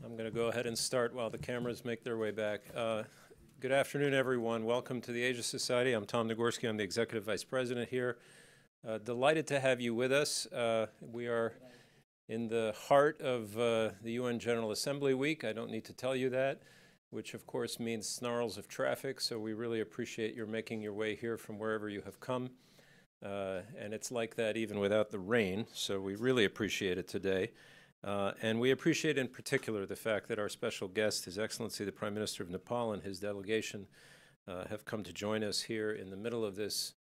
I'm going to go ahead and start while the cameras make their way back. Good afternoon, everyone. Welcome to the Asia Society. I'm Tom Nagorski. I'm the Executive Vice President here. Delighted to have you with us. We are in the heart of the UN General Assembly Week. I don't need to tell you that, which of course means snarls of traffic, so we really appreciate your making your way here from wherever you have come. And it's like that even without the rain, so we really appreciate it today. And we appreciate in particular the fact that our special guest, His Excellency the Prime Minister of Nepal, and his delegation have come to join us here in the middle of this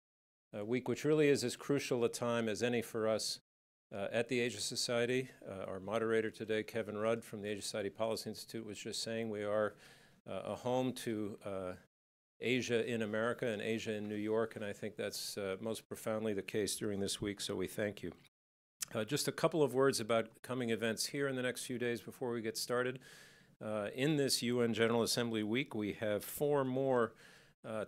week, which really is as crucial a time as any for us at the Asia Society. Our moderator today, Kevin Rudd from the Asia Society Policy Institute, was just saying we are a home to Asia in America and Asia in New York, and I think that's most profoundly the case during this week, so we thank you. Just a couple of words about coming events here in the next few days before we get started. In this UN General Assembly week, we have 4 more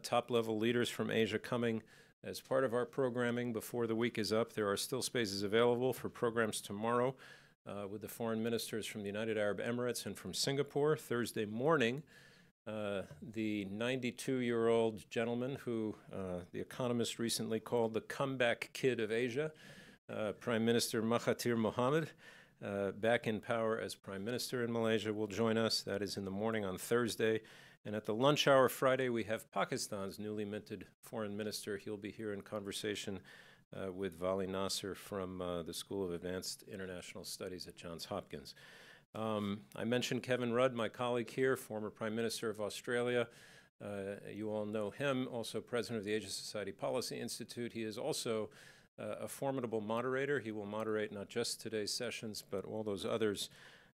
top-level leaders from Asia coming as part of our programming before the week is up. There are still spaces available for programs tomorrow with the foreign ministers from the United Arab Emirates and from Singapore. Thursday morning, the 92-year-old gentleman who The Economist recently called the comeback kid of Asia, Prime Minister Mahathir Mohamad, back in power as Prime Minister in Malaysia, will join us. That is in the morning on Thursday. And at the lunch hour Friday, we have Pakistan's newly minted foreign minister. He'll be here in conversation with Vali Nasser from the School of Advanced International Studies at Johns Hopkins. I mentioned Kevin Rudd, my colleague here, former Prime Minister of Australia. You all know him, also President of the Asia Society Policy Institute. He is also a formidable moderator. He will moderate not just today's sessions, but all those others,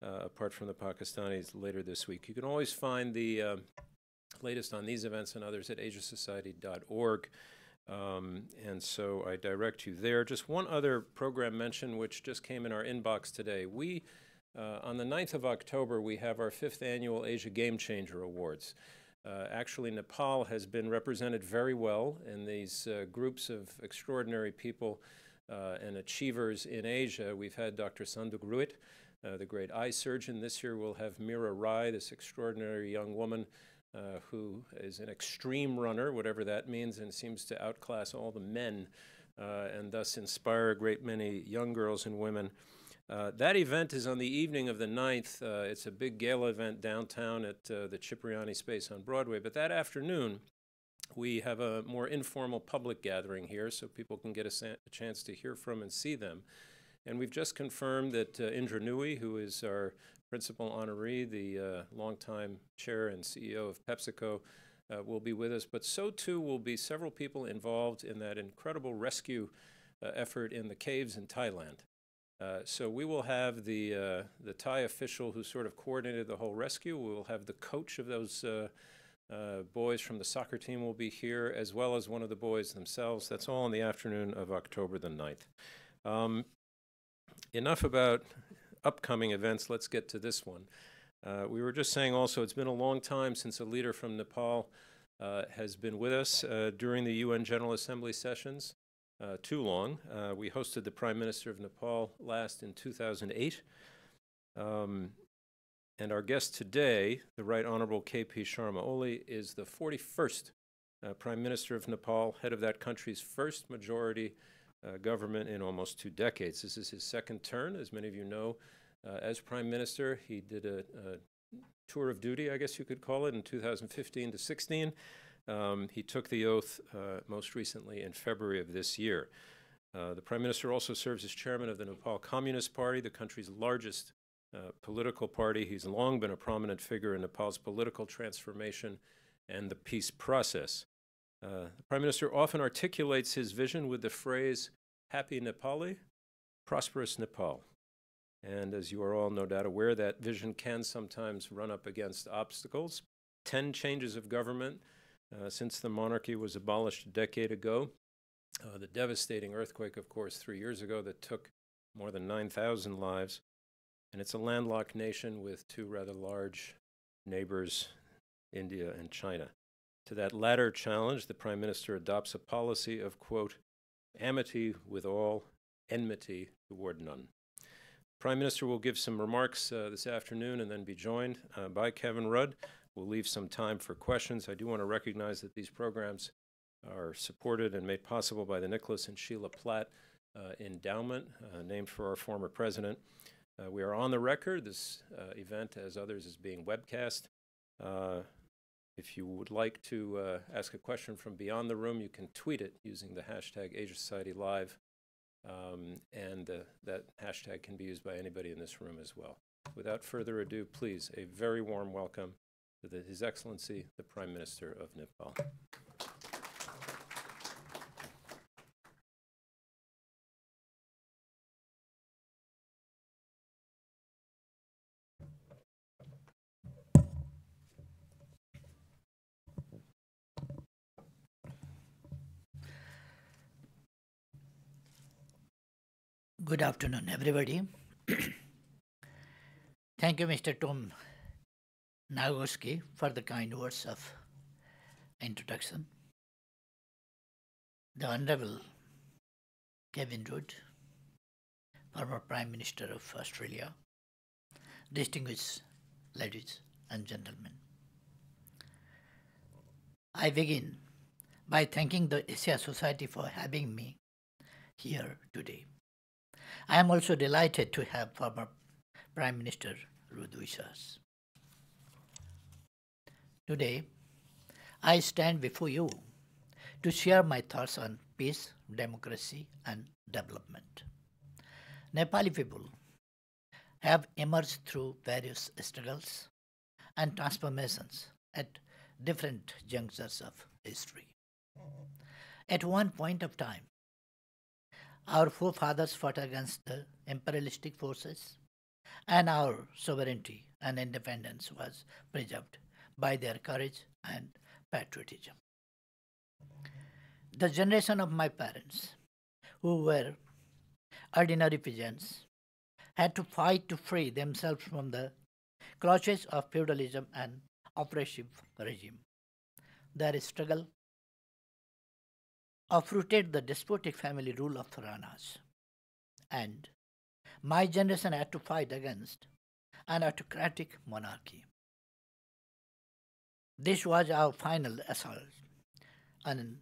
apart from the Pakistanis, later this week. You can always find the latest on these events and others at asiasociety.org, and so I direct you there. Just one other program mention, which just came in our inbox today. We, on the 9th of October, we have our 5th annual Asia Game Changer Awards. Actually, Nepal has been represented very well in these groups of extraordinary people and achievers in Asia. We've had Dr. Sanduk Ruit, the great eye surgeon. This year we'll have Mira Rai, this extraordinary young woman who is an extreme runner, whatever that means, and seems to outclass all the men and thus inspire a great many young girls and women. That event is on the evening of the 9th. It's a big gala event downtown at the Cipriani space on Broadway. But that afternoon, we have a more informal public gathering here so people can get a chance to hear from and see them. And we've just confirmed that Indra Nooyi, who is our principal honoree, the longtime chair and CEO of PepsiCo, will be with us. But so too will be several people involved in that incredible rescue effort in the caves in Thailand. So we will have the Thai official who sort of coordinated the whole rescue. We will have the coach of those boys from the soccer team will be here, as well as one of the boys themselves. That's all in the afternoon of October the 9th. Enough about upcoming events. Let's get to this one. We were just saying also it's been a long time since a leader from Nepal has been with us during the UN General Assembly sessions. Too long. We hosted the Prime Minister of Nepal last in 2008. And our guest today, the Right Honorable KP Sharma Oli, is the 41st Prime Minister of Nepal, head of that country's first majority government in almost 2 decades. This is his second turn, as many of you know, as Prime Minister. He did a tour of duty, I guess you could call it, in 2015 to 16. He took the oath most recently in February of this year. The Prime Minister also serves as chairman of the Nepal Communist Party, the country's largest political party. He's long been a prominent figure in Nepal's political transformation and the peace process. The Prime Minister often articulates his vision with the phrase, "Happy Nepali, prosperous Nepal." And as you are all no doubt aware, that vision can sometimes run up against obstacles. 10 changes of government since the monarchy was abolished a decade ago. The devastating earthquake, of course, 3 years ago that took more than 9,000 lives. And it's a landlocked nation with 2 rather large neighbors, India and China. To that latter challenge, the Prime Minister adopts a policy of, quote, amity with all, enmity toward none. Prime Minister will give some remarks this afternoon and then be joined by Kevin Rudd. We'll leave some time for questions. I do want to recognize that these programs are supported and made possible by the Nicholas and Sheila Platt Endowment, named for our former president. We are on the record. This event, as others, is being webcast. If you would like to ask a question from beyond the room, you can tweet it using the hashtag AsiaSocietyLive, and that hashtag can be used by anybody in this room as well. Without further ado, please, a very warm welcome to His Excellency, the Prime Minister of Nepal. Good afternoon, everybody. Thank you, Mr. Tom Nagorski, for the kind words of introduction. The Honorable Kevin Rudd, former Prime Minister of Australia, distinguished ladies and gentlemen. I begin by thanking the Asia Society for having me here today. I am also delighted to have former Prime Minister Rudd with us. Today, I stand before you to share my thoughts on peace, democracy, and development. Nepali people have emerged through various struggles and transformations at different junctures of history. At one point of time, our forefathers fought against the imperialistic forces, and our sovereignty and independence was preserved by their courage and patriotism. The generation of my parents, who were ordinary peasants, had to fight to free themselves from the clutches of feudalism and oppressive regime. Their struggle uprooted the despotic family rule of Ranas, and my generation had to fight against an autocratic monarchy. This was our final assault on an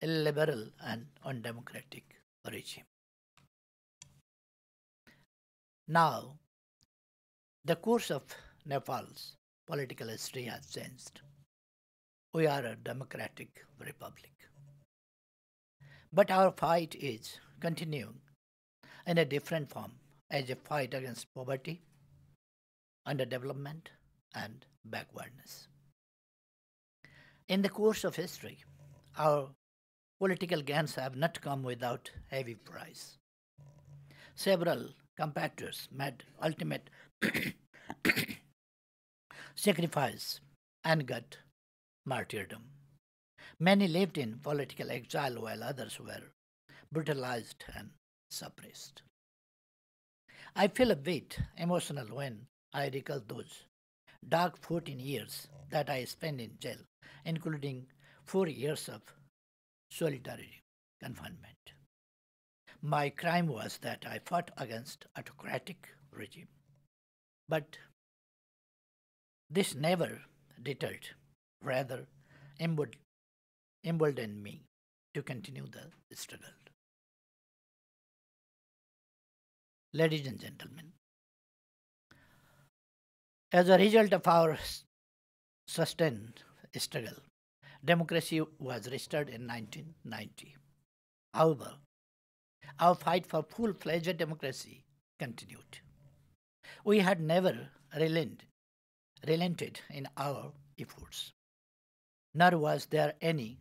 illiberal and undemocratic regime. Now, the course of Nepal's political history has changed. We are a democratic republic. But our fight is continuing in a different form as a fight against poverty, underdevelopment, and backwardness. In the course of history, our political gains have not come without heavy price. Several competitors made ultimate sacrifice and got martyrdom. Many lived in political exile while others were brutalized and suppressed. I feel a bit emotional when I recall those dark 14 years that I spent in jail, including 4 years of solitary confinement. My crime was that I fought against autocratic regime. But this never deterred, rather emboldened me to continue the struggle. Ladies and gentlemen, as a result of our sustained struggle, democracy was restored in 1990. However, our fight for full-fledged democracy continued. We had never relented in our efforts, nor was there any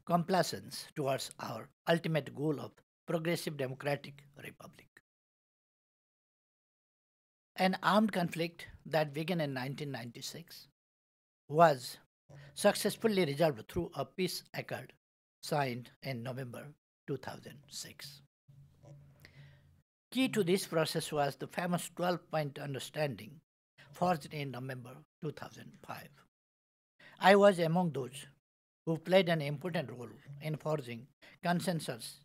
complacence towards our ultimate goal of progressive democratic republic. An armed conflict that began in 1996 was successfully resolved through a peace accord signed in November 2006. Key to this process was the famous 12-point understanding forged in November 2005. I was among those who played an important role in forging consensus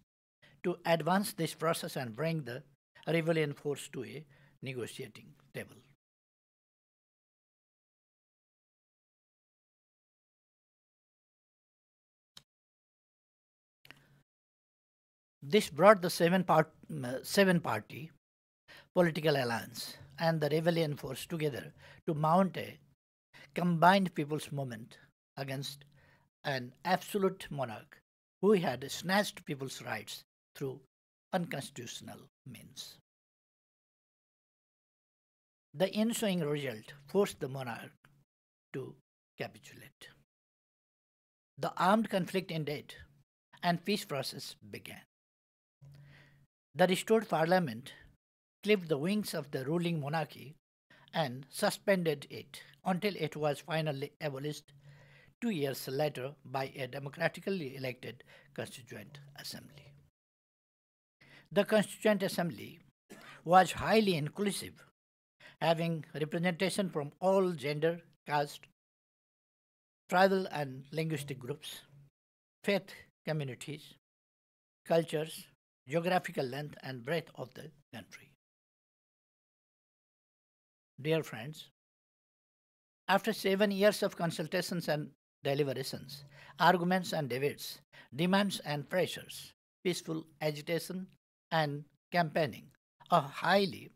to advance this process and bring the rebellion force to a negotiating table. This brought the seven-party political alliance and the rebellion force together to mount a combined people's movement against an absolute monarch who had snatched people's rights through unconstitutional means. The ensuing result forced the monarch to capitulate. The armed conflict ended and peace process began. The restored parliament clipped the wings of the ruling monarchy and suspended it until it was finally abolished 2 years later by a democratically elected Constituent Assembly. The Constituent Assembly was highly inclusive, having representation from all gender, caste, tribal and linguistic groups, faith communities, cultures, geographical length and breadth of the country. Dear friends, after 7 years of consultations and deliberations, arguments and debates, demands and pressures, peaceful agitation and campaigning, a highly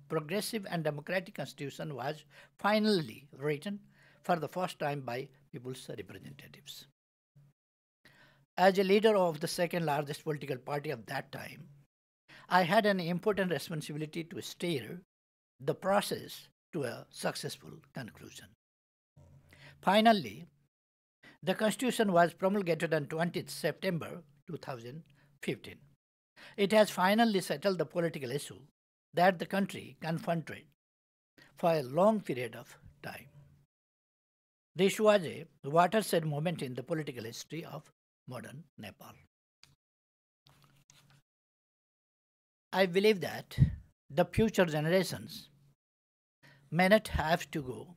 progressive and democratic constitution was finally written for the first time by people's representatives. As a leader of the second largest political party of that time, I had an important responsibility to steer the process to a successful conclusion. Finally, the Constitution was promulgated on 20th September 2015. It has finally settled the political issue that the country confronted for a long period of time. This was a watershed moment in the political history of modern Nepal. I believe that the future generations may not have to go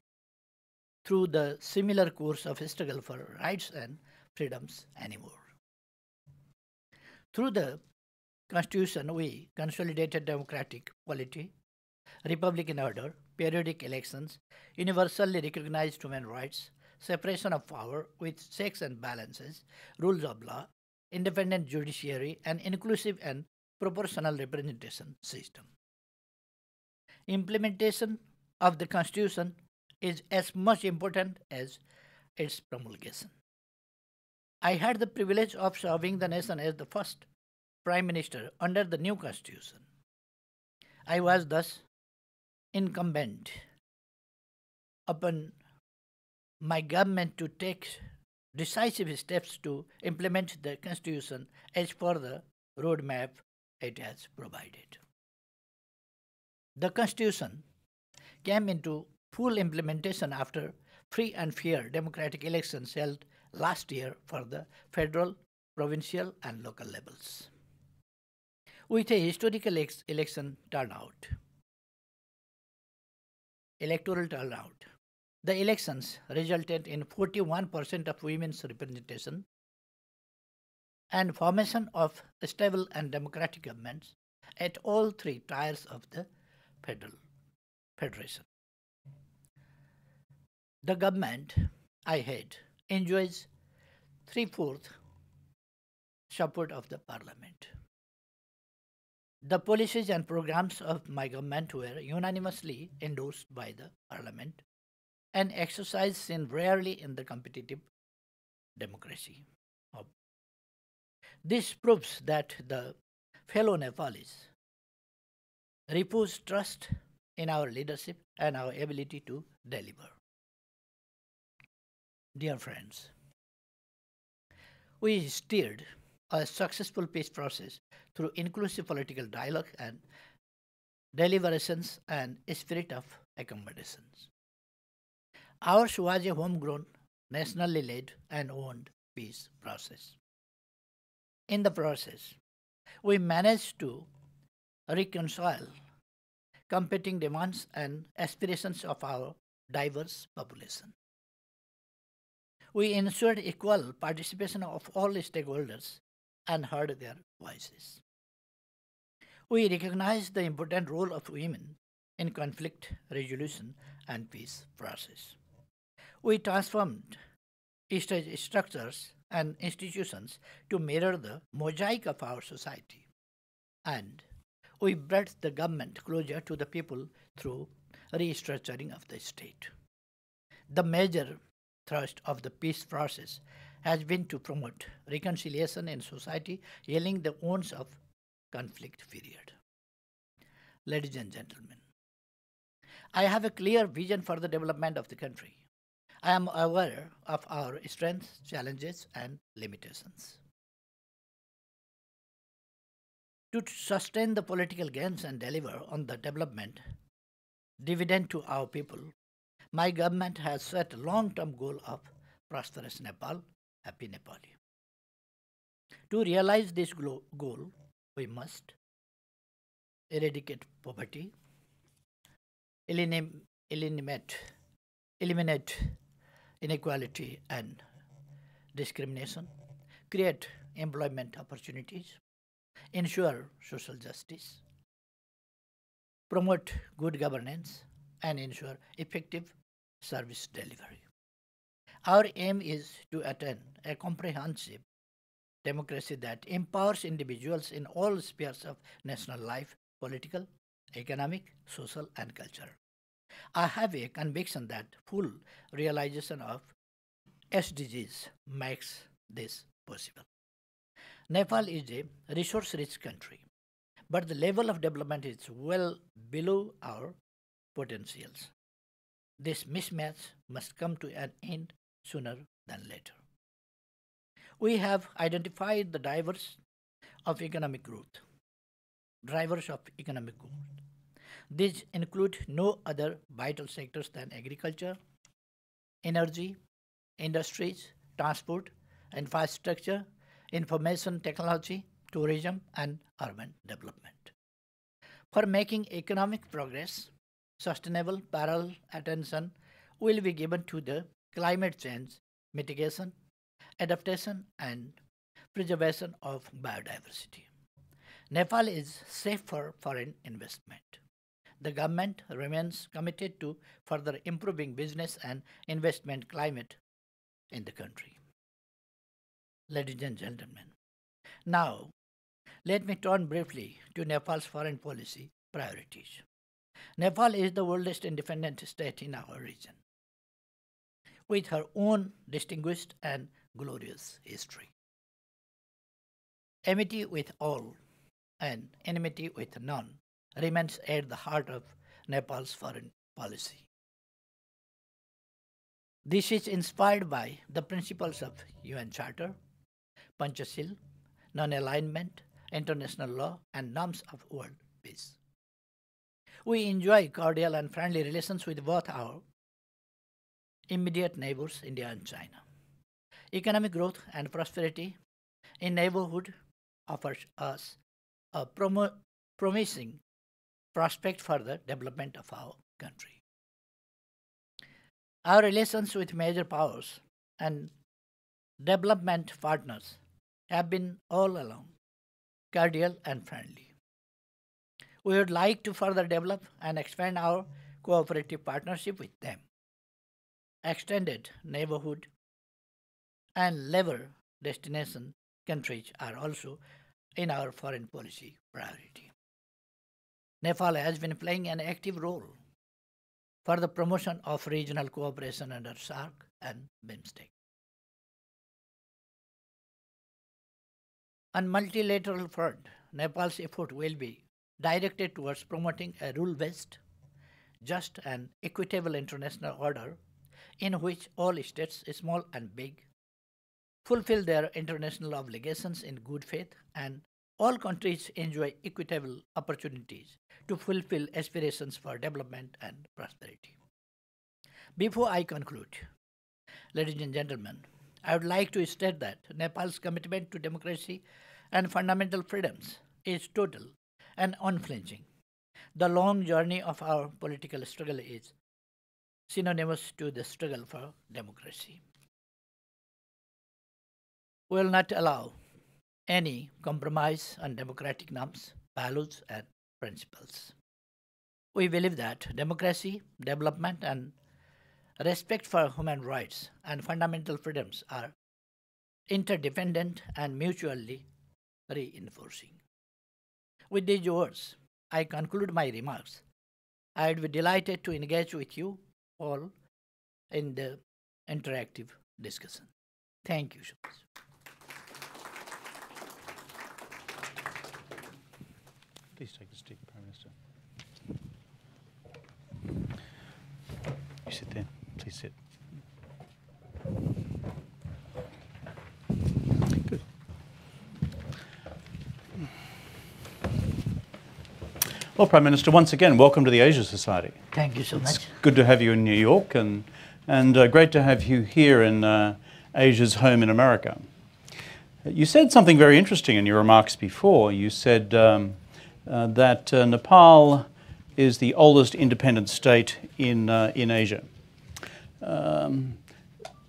through the similar course of struggle for rights and freedoms anymore. Through the Constitution, we consolidated democratic polity, republican order, periodic elections, universally recognized human rights, separation of power with checks and balances, rules of law, independent judiciary, and inclusive and proportional representation system. Implementation of the Constitution is as much important as its promulgation. I had the privilege of serving the nation as the first Prime Minister under the new Constitution. I was thus incumbent upon my government to take decisive steps to implement the Constitution as per the roadmap it has provided. The Constitution came into full implementation after free and fair democratic elections held last year for the federal, provincial, and local levels. With a historical electoral turnout, the elections resulted in 41% of women's representation and formation of stable and democratic governments at all three tiers of the federation. The government I had enjoys 3/4 support of the parliament. The policies and programs of my government were unanimously endorsed by the parliament and exercised seen rarely in the competitive democracy. This proves that the fellow Nepalis repose trust in our leadership and our ability to deliver. Dear friends, we steered a successful peace process through inclusive political dialogue and deliberations and a spirit of accommodations. Ours was a homegrown, nationally led and owned peace process. In the process, we managed to reconcile competing demands and aspirations of our diverse population. We ensured equal participation of all stakeholders and heard their voices. We recognize the important role of women in conflict resolution and peace process. We transformed state structures and institutions to mirror the mosaic of our society. And we brought the government closer to the people through restructuring of the state. The major thrust of the peace process has been to promote reconciliation in society, healing the wounds of conflict period. Ladies and gentlemen, I have a clear vision for the development of the country. I am aware of our strengths, challenges, and limitations. To sustain the political gains and deliver on the development dividend to our people, my government has set a long-term goal of prosperous Nepal, happy Nepali. To realize this goal, we must eradicate poverty, eliminate inequality and discrimination, create employment opportunities, ensure social justice, promote good governance, and ensure effective service delivery. Our aim is to attain a comprehensive democracy that empowers individuals in all spheres of national life, political, economic, social, and cultural. I have a conviction that full realization of SDGs makes this possible. Nepal is a resource rich country, but the level of development is well below our potentials. This mismatch must come to an end sooner than later. We have identified the drivers of economic growth. Drivers of economic growth. These include no other vital sectors than agriculture, energy, industries, transport, infrastructure, information technology, tourism, and urban development. For making economic progress, sustainable parallel attention will be given to the climate change mitigation, adaptation, and preservation of biodiversity. Nepal is safe for foreign investment. The government remains committed to further improving business and investment climate in the country. Ladies and gentlemen, now let me turn briefly to Nepal's foreign policy priorities. Nepal is the oldest independent state in our region, with her own distinguished and glorious history. Amity with all and enmity with none remains at the heart of Nepal's foreign policy. This is inspired by the principles of UN Charter, Panchashil, non-alignment, international law, and norms of world peace. We enjoy cordial and friendly relations with both our immediate neighbors, India and China. Economic growth and prosperity in neighborhood offers us a promising prospect for the development of our country. Our relations with major powers and development partners have been all along cordial and friendly. We would like to further develop and expand our cooperative partnership with them. Extended neighborhood and labor destination countries are also in our foreign policy priority. Nepal has been playing an active role for the promotion of regional cooperation under SAARC and BIMSTEC. On multilateral front, Nepal's effort will be directed towards promoting a rule-based, just and equitable international order in which all states, small and big, fulfill their international obligations in good faith and all countries enjoy equitable opportunities to fulfill aspirations for development and prosperity. Before I conclude, ladies and gentlemen, I would like to state that Nepal's commitment to democracy and fundamental freedoms is total and unflinching. The long journey of our political struggle is synonymous to the struggle for democracy. We will not allow any compromise on democratic norms, values, and principles. We believe that democracy, development, and respect for human rights and fundamental freedoms are interdependent and mutually reinforcing. With these words, I conclude my remarks. I would be delighted to engage with you all in the interactive discussion. Thank you so much. Please take a seat, Prime Minister. You sit there. Please sit. Good. Well, Prime Minister, once again, welcome to the Asia Society. Thank you so much. It's good to have you in New York and great to have you here in Asia's home in America. You said something very interesting in your remarks before. You said that Nepal is the oldest independent state in Asia.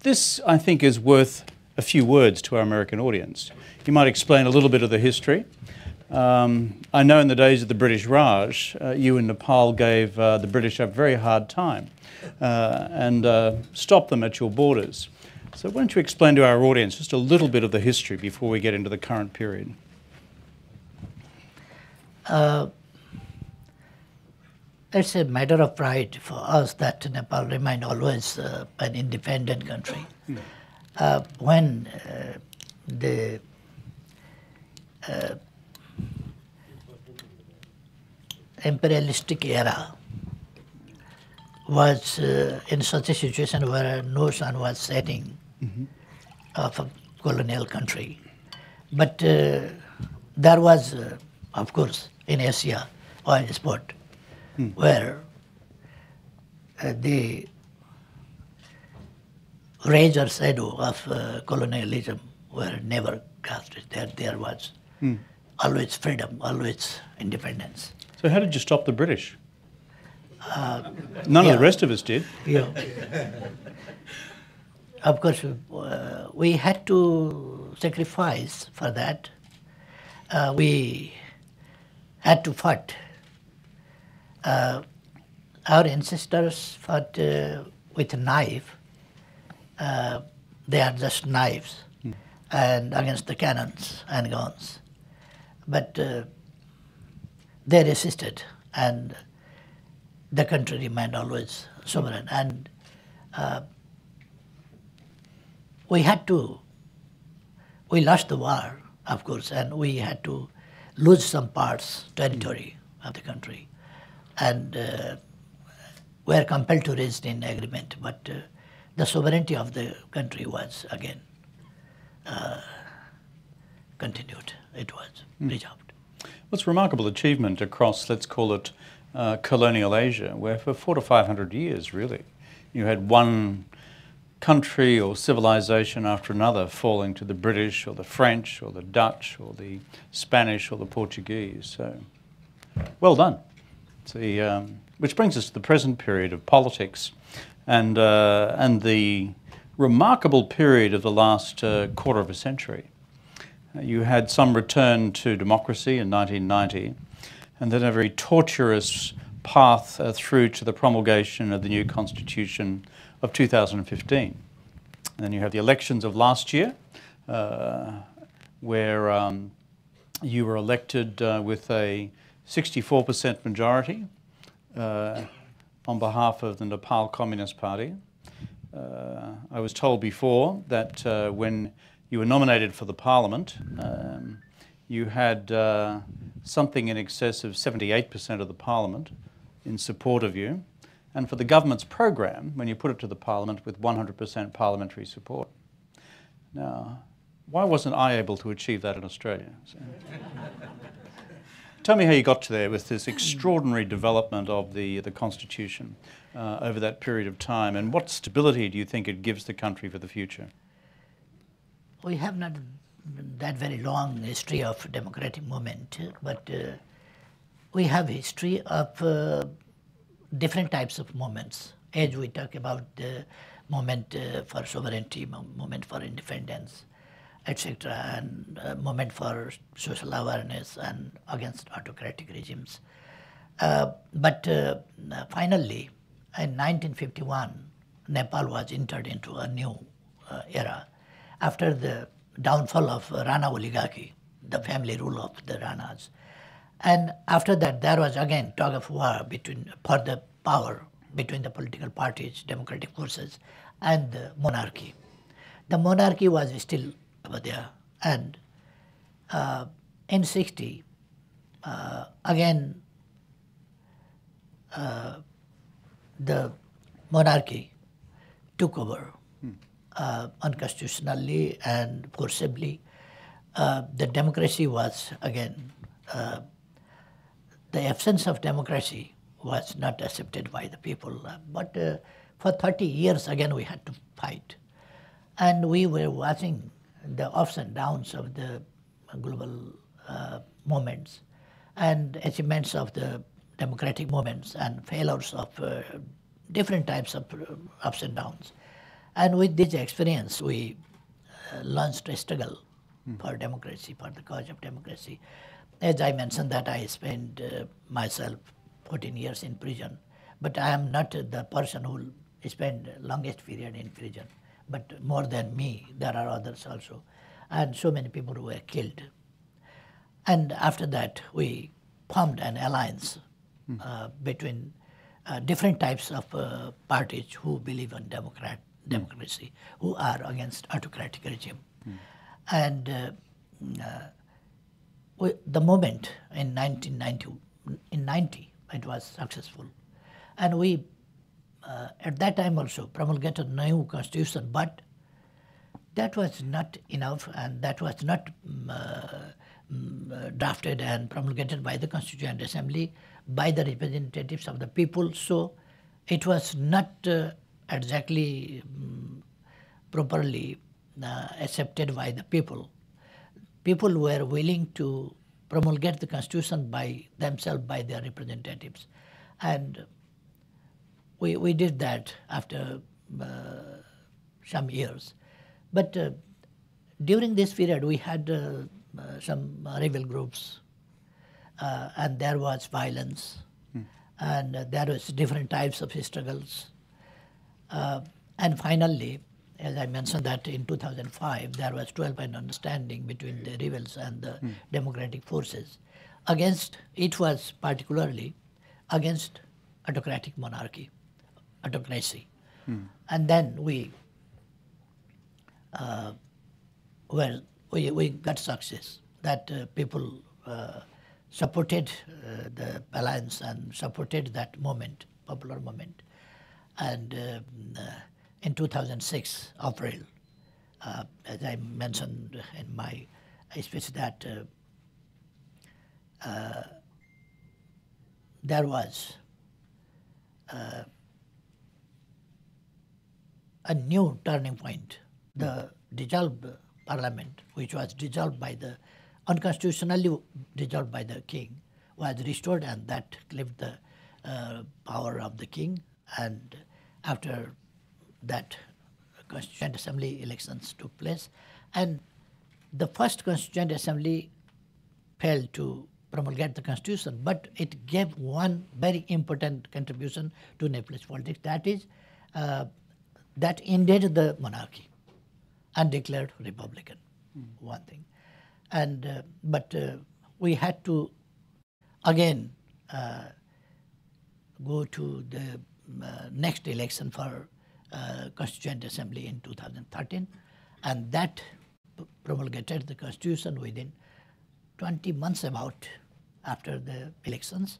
This, I think, is worth a few words to our American audience. You might explain a little bit of the history. I know in the days of the British Raj, you in Nepal gave the British a very hard time and stopped them at your borders. So why don't you explain to our audience just a little bit of the history before we get into the current period? It's a matter of pride for us that Nepal remained always an independent country. When the imperialistic era was in such a situation where no sun was setting of a colonial country. But there was, of course, in Asia, oil spot, where the rage or shadow of colonialism were never casted. There was always freedom, always independence. So how did you stop the British? None of the rest of us did. Yeah. Of course, we had to sacrifice for that. We had to fight. Our ancestors fought with a knife. They are just knives and against the cannons and guns. But they resisted, and the country remained always sovereign. And we lost the war, of course, and we had to lose some territory of the country. And were compelled to reach an agreement, but the sovereignty of the country was again continued. It was preserved. What's a remarkable achievement across, let's call it, colonial Asia, where for 400 to 500 years, really, you had one country or civilization after another falling to the British or the French or the Dutch or the Spanish or the Portuguese. So, well done. Which brings us to the present period of politics and the remarkable period of the last quarter of a century. You had some return to democracy in 1990, and then a very tortuous path through to the promulgation of the new constitution of 2015. And then you have the elections of last year, where you were elected with a 64% majority on behalf of the Nepal Communist Party. I was told before that when you were nominated for the parliament, you had something in excess of 78% of the parliament in support of you, and for the government's program, when you put it to the parliament, with 100% parliamentary support. Now, why wasn't I able to achieve that in Australia? Tell me how you got to there with this extraordinary development of the Constitution over that period of time, and what stability do you think it gives the country for the future? We have not that very long history of democratic movement, but we have history of different types of movements. As we talk about the movement for sovereignty, movement for independence, etc., and movement for social awareness and against autocratic regimes. But finally, in 1951, Nepal was entered into a new era after the downfall of Rana oligarchy, the family rule of the Ranas. And after that, there was again tug of war for the power between the political parties, democratic forces, and the monarchy. The monarchy was still over there. And in 60, again, the monarchy took over unconstitutionally and forcibly. The democracy was again, the absence of democracy was not accepted by the people. But for 30 years again we had to fight. And we were watching the ups and downs of the global movements and achievements of the democratic movements and failures of different types of ups and downs. And with this experience, we launched a struggle for democracy, for the cause of democracy. As I mentioned that I spent myself 14 years in prison, but I am not the person who spent longest period in prison. But more than me, there are others also. And so many people who were killed. And after that, we formed an alliance between different types of parties who believe in democracy, who are against autocratic regime. And the movement in 1990, it was successful. And we, at that time also, promulgated a new constitution, but that was not enough, and that was not drafted and promulgated by the Constituent Assembly, by the representatives of the people. So it was not exactly properly accepted by the people. People were willing to promulgate the constitution by themselves, by their representatives. And we did that after some years. But during this period, we had some rebel groups, and there was violence, and there was different types of struggles. And finally, as I mentioned that in 2005, there was 12-point understanding between the rebels and the democratic forces. It was particularly against autocratic monarchy, autocracy. And then we got success, that people supported the alliance and supported that movement, popular movement. And in 2006, April, as I mentioned in my speech, that there was a new turning point. The dissolved parliament, which was dissolved by the, unconstitutionally dissolved by the king, was restored, and that clipped the power of the king. And after that, Constituent Assembly elections took place, and the first Constituent Assembly failed to promulgate the constitution, but it gave one very important contribution to Nepalese politics, that is, that ended the monarchy and declared republican, one thing. And but we had to again go to the next election for Constituent Assembly in 2013, and that promulgated the constitution within 20 months about after the elections.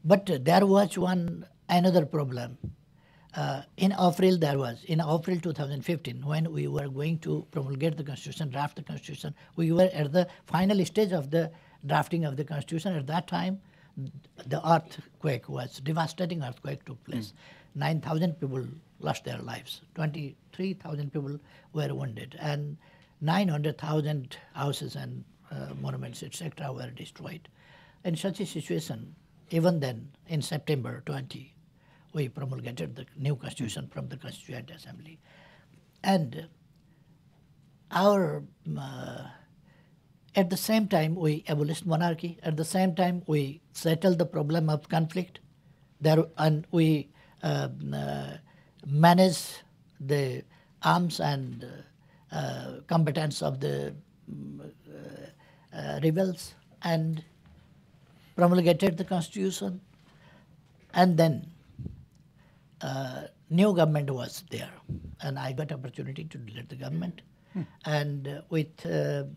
But there was another problem. In April 2015, when we were going to promulgate the constitution, draft the constitution, we were at the final stage of the drafting of the constitution. At that time, the devastating earthquake took place. 9,000 people lost their lives. 23,000 people were wounded, and 900,000 houses and monuments, etc., were destroyed. In such a situation, even then, in September 20, we promulgated the new constitution from the Constituent Assembly. And our at the same time we abolished monarchy. At the same time we settled the problem of conflict. There and we managed the arms and combatants of the rebels and promulgated the constitution, and then new government was there, and I got opportunity to lead the government, and with a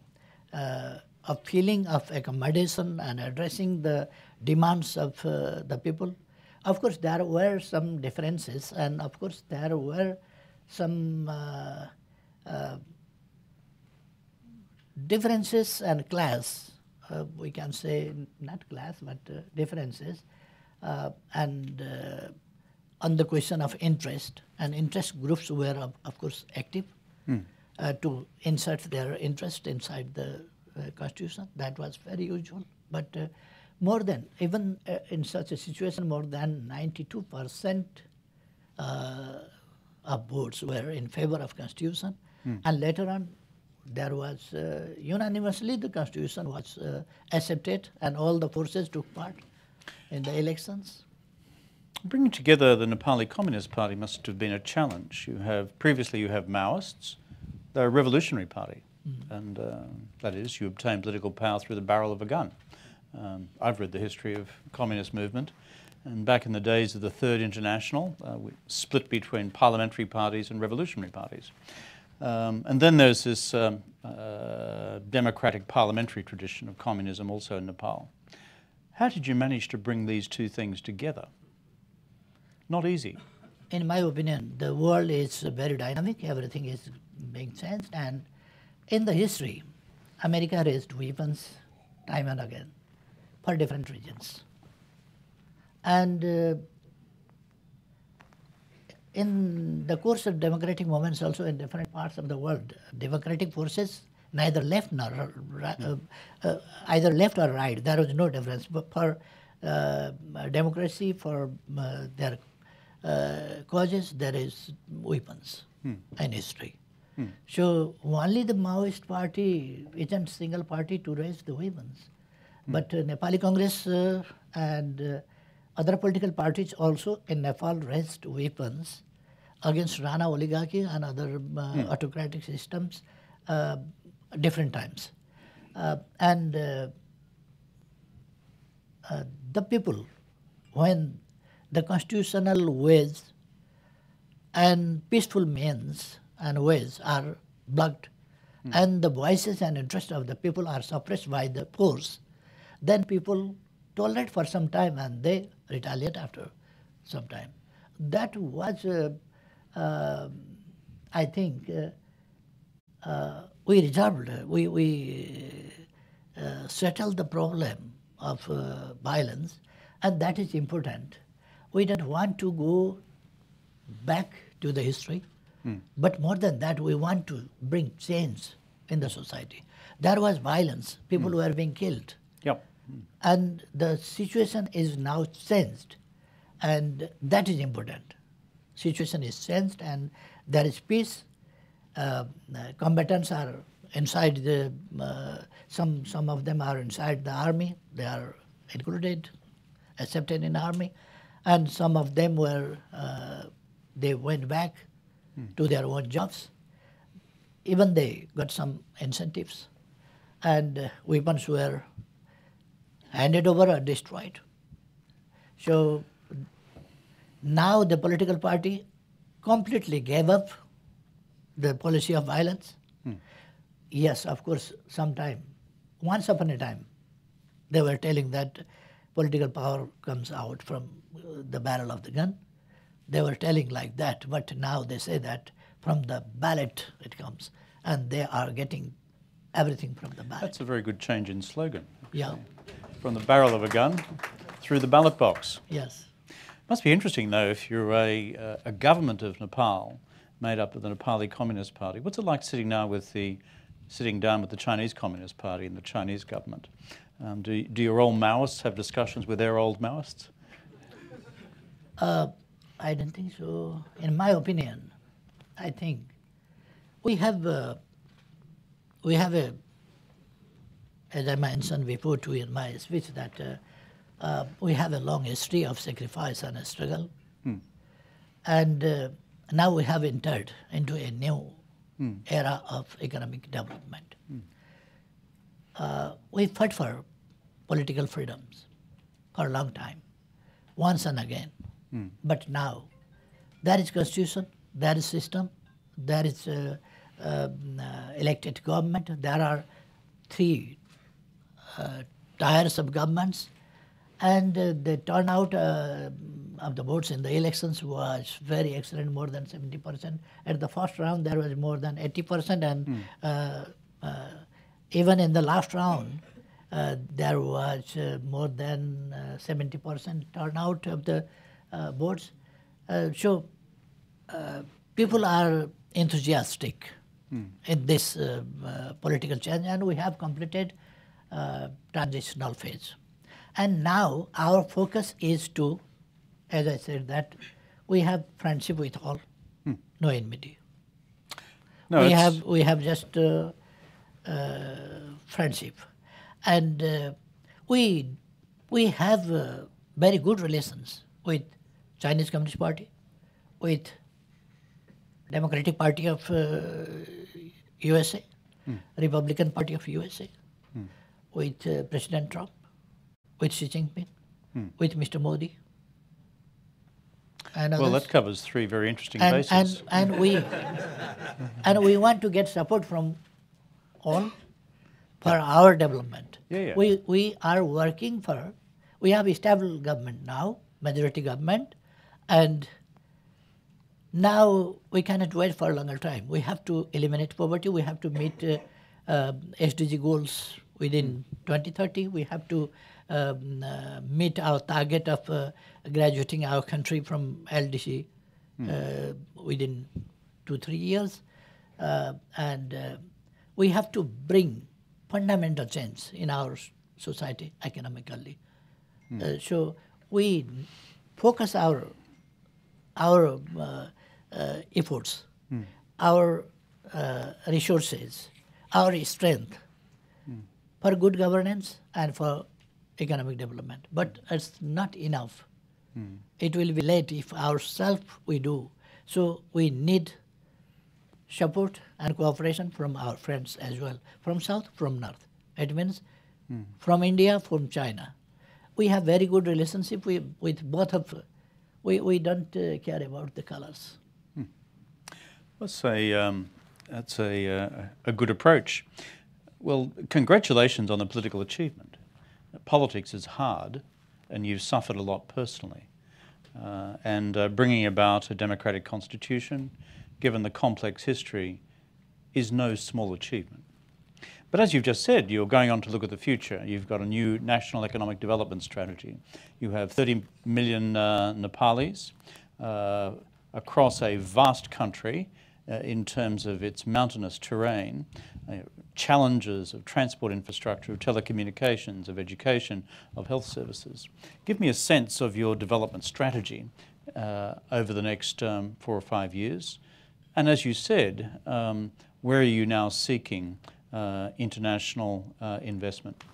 feeling of accommodation and addressing the demands of the people. Of course, there were some differences, and of course there were some differences and class, we can say not class, but differences, and on the question of interest, and interest groups were of course active to insert their interest inside the constitution. That was very usual, but more than, even in such a situation, more than 92% of votes were in favor of constitution, and later on there was unanimously the constitution was accepted, and all the forces took part in the elections. Bringing together the Nepali Communist Party must have been a challenge. Previously you have Maoists, they're a revolutionary party, and that is, you obtain political power through the barrel of a gun. I've read the history of the communist movement, and back in the days of the Third International, we split between parliamentary parties and revolutionary parties. And then there's this democratic parliamentary tradition of communism also in Nepal. How did you manage to bring these two things together? Not easy. In my opinion, the world is very dynamic, everything is being changed, and in the history, America raised weapons time and again for different regions. And in the course of democratic movements also in different parts of the world, democratic forces neither left nor either left or right, there was no difference. But for democracy, for their causes, there is weapons in history. So only the Maoist party isn't single party to raise the weapons. But Nepali Congress and other political parties also in Nepal raised weapons against Rana oligarchy and other autocratic systems different times. And the people, when the constitutional ways and peaceful means and ways are blocked, and the voices and interests of the people are suppressed by the force, then people tolerate for some time and they retaliate after some time. That was, I think, we resolved, we settled the problem of violence, and that is important. We don't want to go back to the history, but more than that, we want to bring change in the society. There was violence, people were being killed. Yep. And the situation is now changed, and that is important. Situation is changed, and there is peace. Combatants are inside the, some of them are inside the army. They are included, accepted in army, and some of them were, they went back to their own jobs. Even they got some incentives, and weapons were handed over or destroyed. So now the political party completely gave up the policy of violence. Yes, of course, sometime, once upon a time, they were telling that political power comes out from the barrel of the gun. They were telling like that, but now they say that from the ballot it comes, and they are getting everything from the ballot. That's a very good change in slogan. Actually. Yeah. From the barrel of a gun through the ballot box. Yes. Must be interesting though if you're a government of Nepal made up of the Nepali Communist Party. What's it like sitting down with the Chinese Communist Party and the Chinese government? Do your old Maoists have discussions with their old Maoists? I don't think so. In my opinion, I think we have we have a, as I mentioned before too in my speech, that we have a long history of sacrifice and struggle. And now we have entered into a new era of economic development. We fought for political freedoms for a long time, once and again. But now, there is constitution, there is system, there is elected government, there are three tiers of governments, and the turnout of the votes in the elections was very excellent, more than 70%. At the first round, there was more than 80%, and even in the last round, there was more than 70% turnout of the votes. So people are enthusiastic in this political change, and we have completed transitional phase. And now our focus is to, as I said, that we have friendship with all, no enmity. No, we have just friendship, and we have very good relations with Chinese Communist Party, with Democratic Party of USA, Republican Party of USA, with President Trump, with Xi Jinping, with Mr. Modi, and others. Well, that covers three very interesting bases. And we want to get support from all for our development. Yeah. We are working for, we have established government now, majority government, and now we cannot wait for a longer time. We have to eliminate poverty, we have to meet SDG goals within 2030, we have to meet our target of graduating our country from LDC within 2-3 years, and we have to bring fundamental change in our society economically. So we focus our efforts, our resources, our strength for good governance and for economic development. But it's not enough. It will be late if ourselves we do. So we need support and cooperation from our friends as well, from south, from north. It means from India, from China. We have very good relationship with both of. We don't care about the colors. That's a good approach. Well, congratulations on the political achievement. Politics is hard, and you've suffered a lot personally. And bringing about a democratic constitution, given the complex history, is no small achievement. But as you've just said, you're going on to look at the future. You've got a new national economic development strategy. You have 30 million Nepalis across a vast country in terms of its mountainous terrain, challenges of transport infrastructure, of telecommunications, of education, of health services. Give me a sense of your development strategy over the next 4 or 5 years. And as you said, where are you now seeking international investment?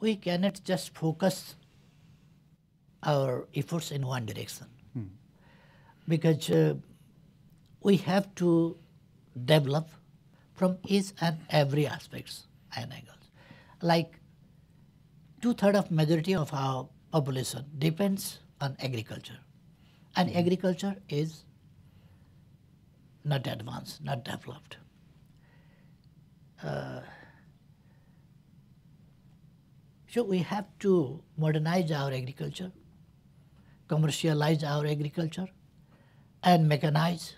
We cannot just focus our efforts in one direction, because we have to develop from each and every aspects and angles. Like 2/3 of majority of our population depends on agriculture, and agriculture is not advanced, not developed. So we have to modernize our agriculture, commercialize our agriculture, and mechanize.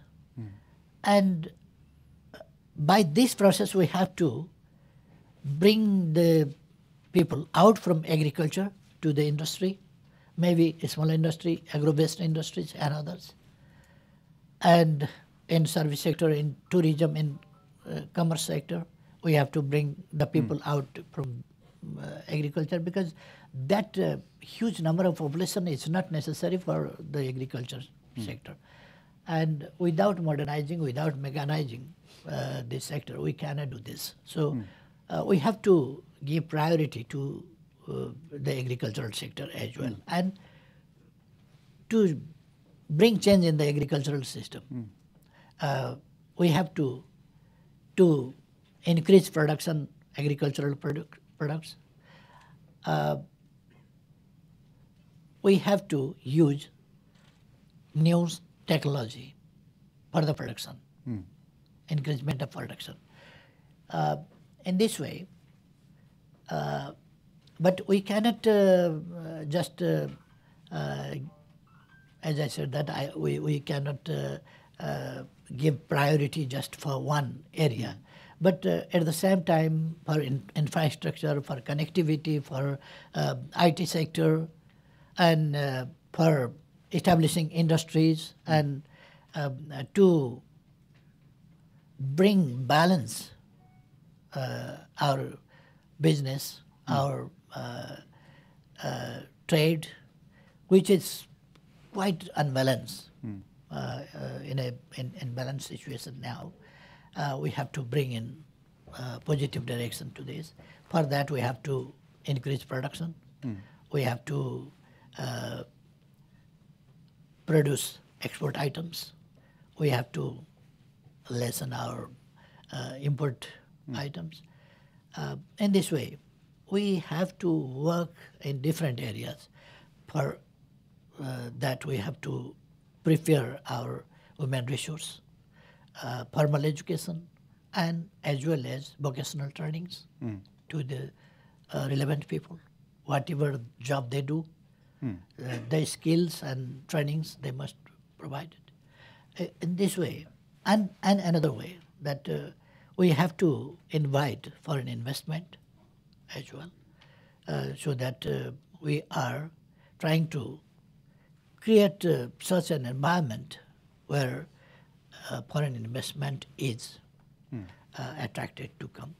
And by this process, we have to bring the people out from agriculture to the industry, maybe a small industry, agro-based industries, and others. And in service sector, in tourism, in commerce sector, we have to bring the people out from agriculture, because that huge number of population is not necessary for the agriculture sector. And without modernizing, without mechanizing this sector, we cannot do this. So we have to give priority to the agricultural sector as well. And to bring change in the agricultural system, we have to increase production, agricultural products. We have to use new technology for the production, increasement of production. In this way, but we cannot just, as I said, that we cannot give priority just for one area. But at the same time, for infrastructure, for connectivity, for IT sector, and for establishing industries, and to bring balance our business, our trade, which is quite unbalanced in a balanced situation now. We have to bring in positive direction to this. For that, we have to increase production. We have to produce export items. We have to lessen our import items. In this way, we have to work in different areas. For that, we have to prepare our human resource, formal education, and as well as vocational trainings to the relevant people. Whatever job they do, their skills and trainings they must provide it. In this way, and another way, that we have to invite foreign investment as well, so that we are trying to create such an environment where foreign investment is attracted to come.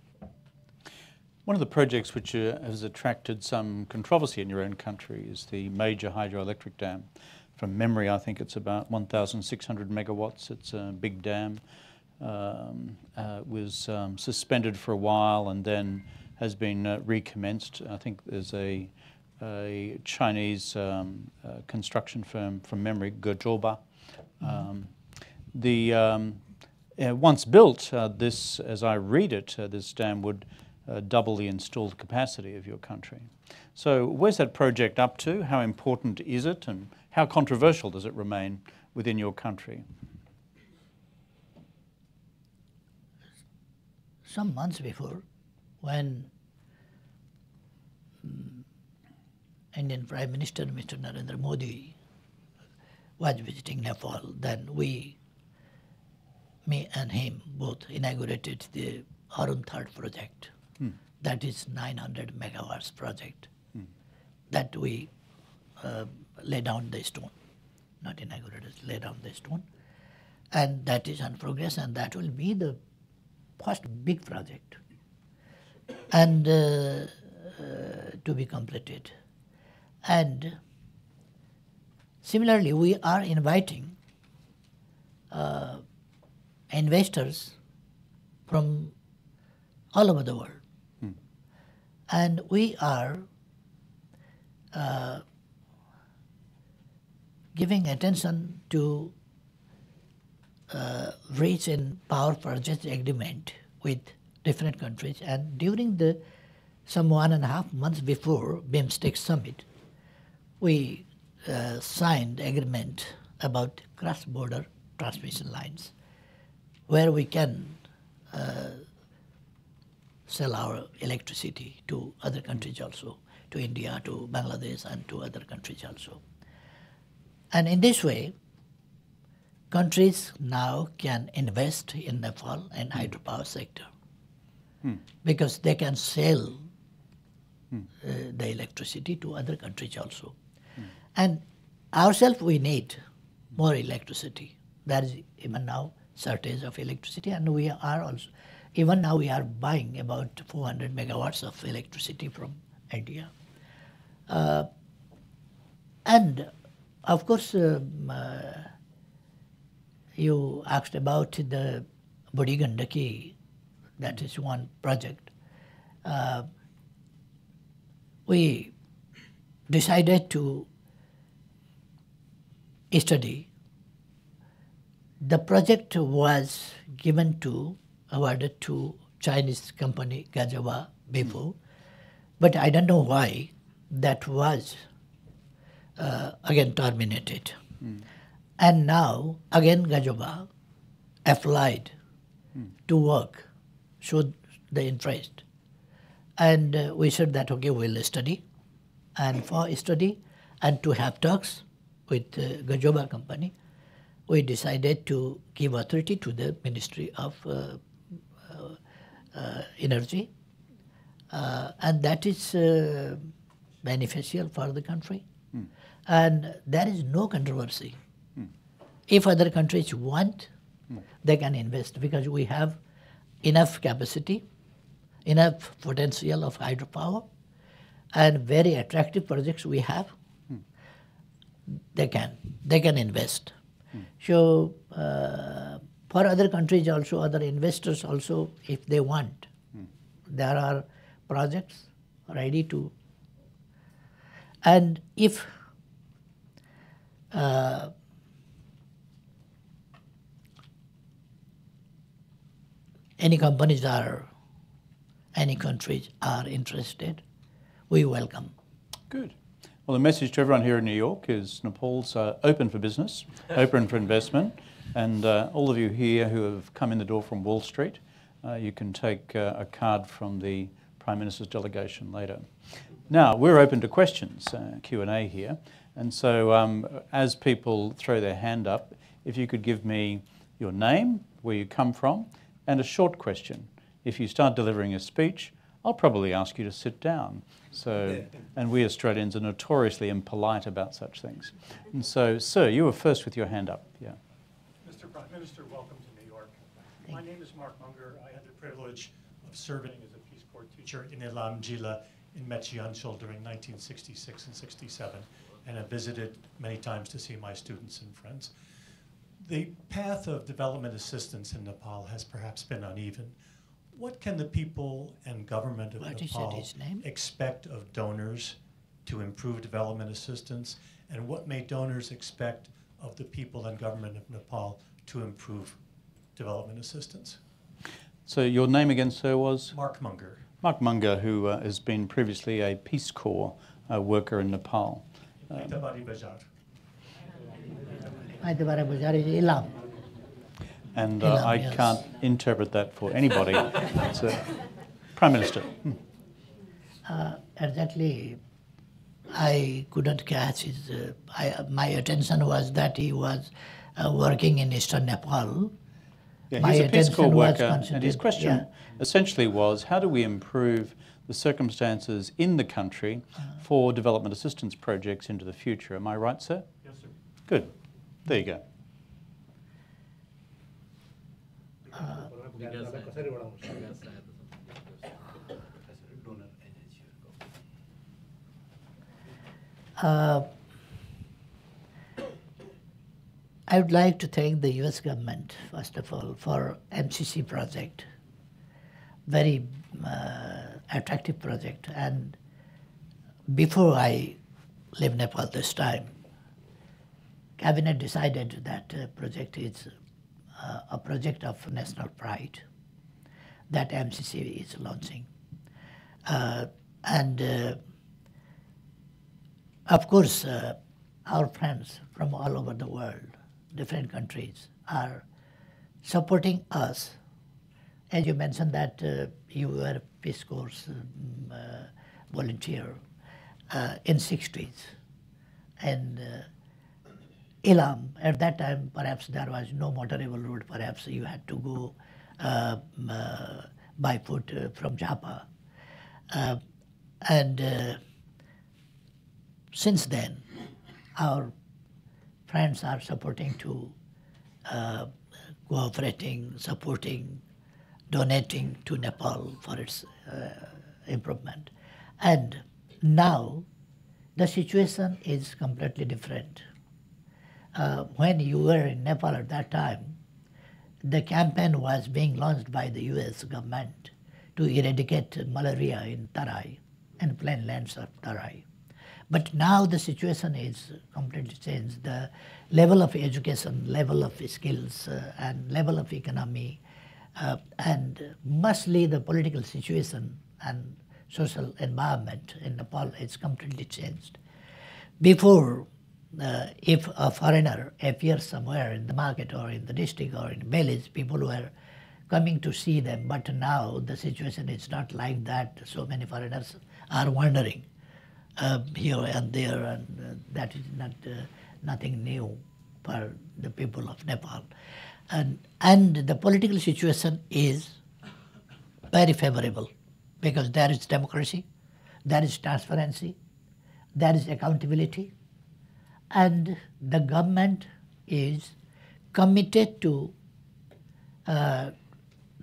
One of the projects which has attracted some controversy in your own country is the major hydroelectric dam. From memory, I think it's about 1,600 megawatts. It's a big dam. Was suspended for a while and then has been recommenced. I think there's a Chinese construction firm, from memory, Gezhouba. Once built, this, as I read it, this dam would double the installed capacity of your country. So where's that project up to? How important is it, and how controversial does it remain within your country? Some months before, when Indian Prime Minister Mr. Narendra Modi was visiting Nepal, then me and him both inaugurated the Arun III project. That is 900 megawatts project that we lay down the stone, not inaugurated, lay down the stone. And that is in progress, and that will be the first big project and to be completed. And similarly, we are inviting investors from all over the world. And we are giving attention to reach in power purchase agreement with different countries. And during some 1.5 months before BIMSTEC summit, we signed agreement about cross-border transmission lines, where we can sell our electricity to other countries also, to India, to Bangladesh, and to other countries also. And in this way, countries now can invest in Nepal and hydropower sector because they can sell the electricity to other countries also. And ourselves, we need more electricity. There is even now shortage of electricity, and we are also, even now we are buying about 400 megawatts of electricity from India. And of course, you asked about the Budi Gandaki, that is one project. We decided to study. The project was awarded to Chinese company Gajawa before, but I don't know why that was again terminated. And now again Gajawa applied to work, showed the interest. And we said that, okay, we'll study. And for study and to have talks with Gajoba company, we decided to give authority to the Ministry of Energy. And that is beneficial for the country. And there is no controversy. If other countries want, they can invest because we have enough capacity, enough potential of hydropower, and very attractive projects we have. They can invest. So for other countries also, other investors also, if they want, there are projects ready to. And if any companies any countries are interested, we welcome. Good. Well, the message to everyone here in New York is Nepal's open for business, open for investment, and all of you here who have come in the door from Wall Street, you can take a card from the Prime Minister's delegation later. Now, we're open to questions, Q&A here, and so as people throw their hand up, if you could give me your name, where you come from, and a short question. If you start delivering a speech, I'll probably ask you to sit down. So, and we Australians are notoriously impolite about such things. And so, sir, you were first with your hand up. Yeah. Mr. Prime Minister, welcome to New York. My name is Mark Munger. I had the privilege of serving as a Peace Corps teacher in Ilam Jila in Mechianchal during 1966 and 67, and have visited many times to see my students and friends. The path of development assistance in Nepal has perhaps been uneven. What can the people and government of Nepal expect of donors to improve development assistance? And what may donors expect of the people and government of Nepal to improve development assistance? So your name again, sir, was? Mark Munger. Mark Munger, who has been previously a Peace Corps worker in Nepal. Itabari Bajar. And I can't interpret that for anybody. So, Prime Minister. Exactly, I couldn't catch his. My attention was that he was working in Eastern Nepal. Yeah, he's a Peace Corps worker, and his question essentially was, how do we improve the circumstances in the country for development assistance projects into the future? Am I right, sir? Yes, sir. Good. There you go. I would like to thank the US government, first of all, for MCC project. Very attractive project. And before I left Nepal this time, Cabinet decided that project is a project of national pride that MCC is launching. Of course, our friends from all over the world, different countries, are supporting us. As you mentioned that you were a Peace Corps volunteer in 60s. And Ilam, at that time, perhaps there was no motorable road. Perhaps you had to go by foot from Japa. Since then, our friends are supporting to cooperating, supporting, donating to Nepal for its improvement. And now, the situation is completely different. when you were in Nepal at that time, the campaign was being launched by the US government to eradicate malaria in Tarai and plain lands of Tarai. But now the situation is completely changed. The level of education, level of skills, and level of economy, and mostly the political situation and social environment in Nepal is completely changed. Before, if a foreigner appears somewhere in the market or in the district or in the village, people were coming to see them. But now the situation is not like that. So many foreigners are wandering here and there, and that is not nothing new for the people of Nepal. And the political situation is very favorable because there is democracy, there is transparency, there is accountability, and the government is committed to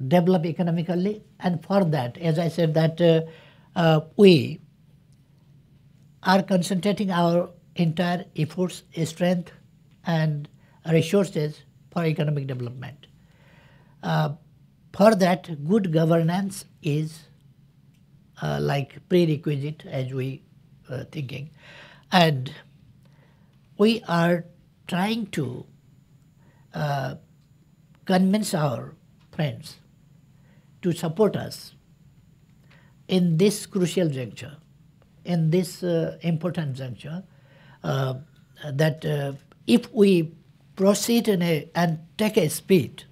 develop economically, and for that, as I said, that we are concentrating our entire efforts, strength, and resources for economic development. For that, good governance is like prerequisite as we thinking, and we are trying to convince our friends to support us in this crucial juncture, in this important juncture, that if we proceed and take a speed,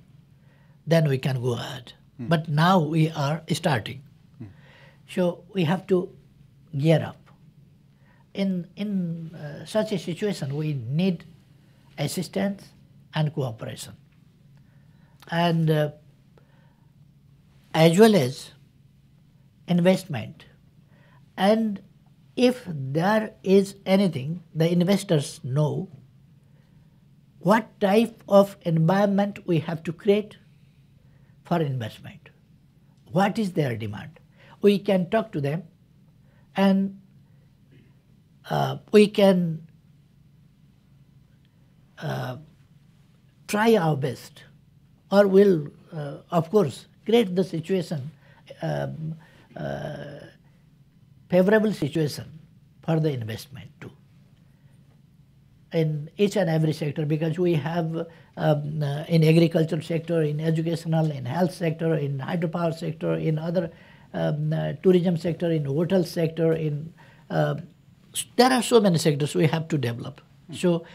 then we can go ahead. But now we are starting. So we have to gear up. In such a situation, we need assistance and cooperation. And as well as investment. And if there is anything, the investors know what type of environment we have to create for investment. What is their demand? We can talk to them, and we can try our best, or will, of course, create the situation, favorable situation for the investment too, in each and every sector, because we have in agricultural sector, in educational, in health sector, in hydropower sector, in other tourism sector, in hotel sector, in there are so many sectors we have to develop. So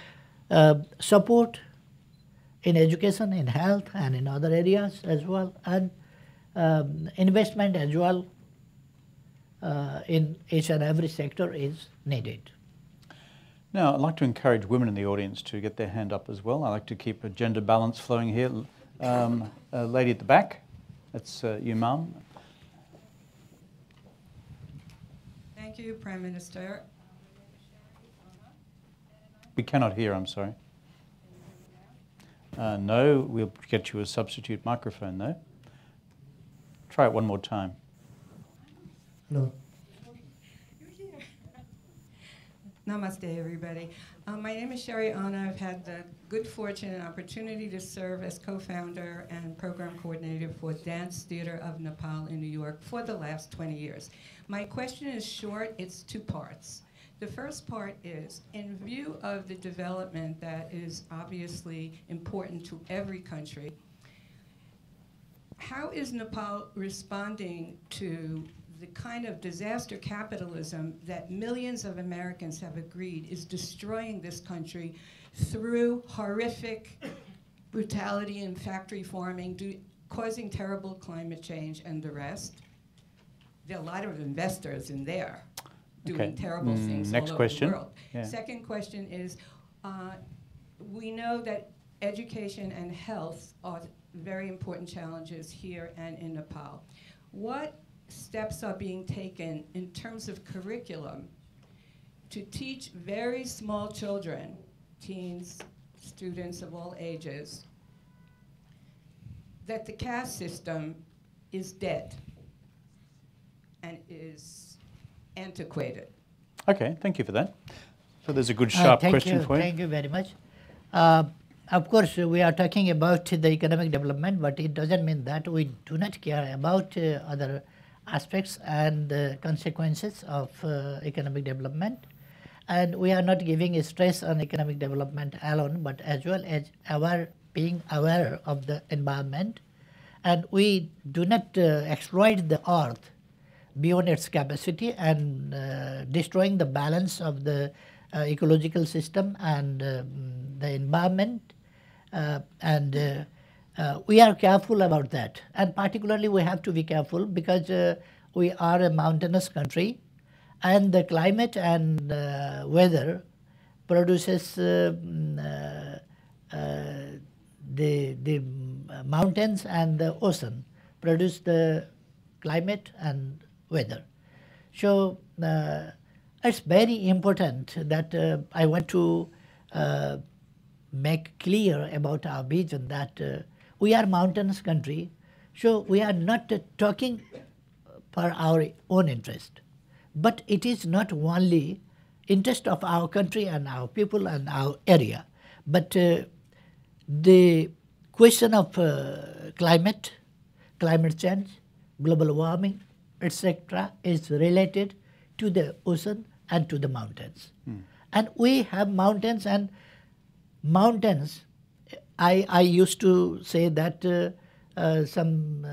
support in education, in health, and in other areas as well, and investment as well in each and every sector is needed. Now, I'd like to encourage women in the audience to get their hand up as well. I like to keep a gender balance flowing here. A lady at the back, that's you, ma'am. Thank you, Prime Minister. We cannot hear, I'm sorry. No, we'll get you a substitute microphone though. Try it one more time. Hello. Namaste, everybody. My name is Sherry Ona. I've had the good fortune and opportunity to serve as co-founder and program coordinator for Dance Theater of Nepal in New York for the last 20 years. My question is short. It's two parts. The first part is, in view of the development that is obviously important to every country, how is Nepal responding to the kind of disaster capitalism that millions of Americans have agreed is destroying this country through horrific brutality in factory farming, causing terrible climate change and the rest? There are a lot of investors in there doing terrible things Next all over question. the world. Yeah. Second question is, we know that education and health are very important challenges here and in Nepal. What steps are being taken in terms of curriculum to teach very small children, teens, students of all ages, that the caste system is dead and is antiquated? Okay, thank you for that. So there's a good sharp question for you. Thank you very much. Of course, we are talking about the economic development, but it doesn't mean that we do not care about other aspects and consequences of economic development. And we are not giving a stress on economic development alone, but as well as being aware of the environment. And we do not exploit the earth beyond its capacity and destroying the balance of the ecological system and the environment. We are careful about that. And particularly we have to be careful because we are a mountainous country, and the climate and weather produces the mountains and the ocean produce the climate and weather. So it's very important that I want to make clear about our vision that we are mountainous country, so we are not talking for our own interest, but it is not only interest of our country and our people and our area, but the question of climate change, global warming, etc. is related to the ocean and to the mountains. And we have mountains, and mountains, I used to say that some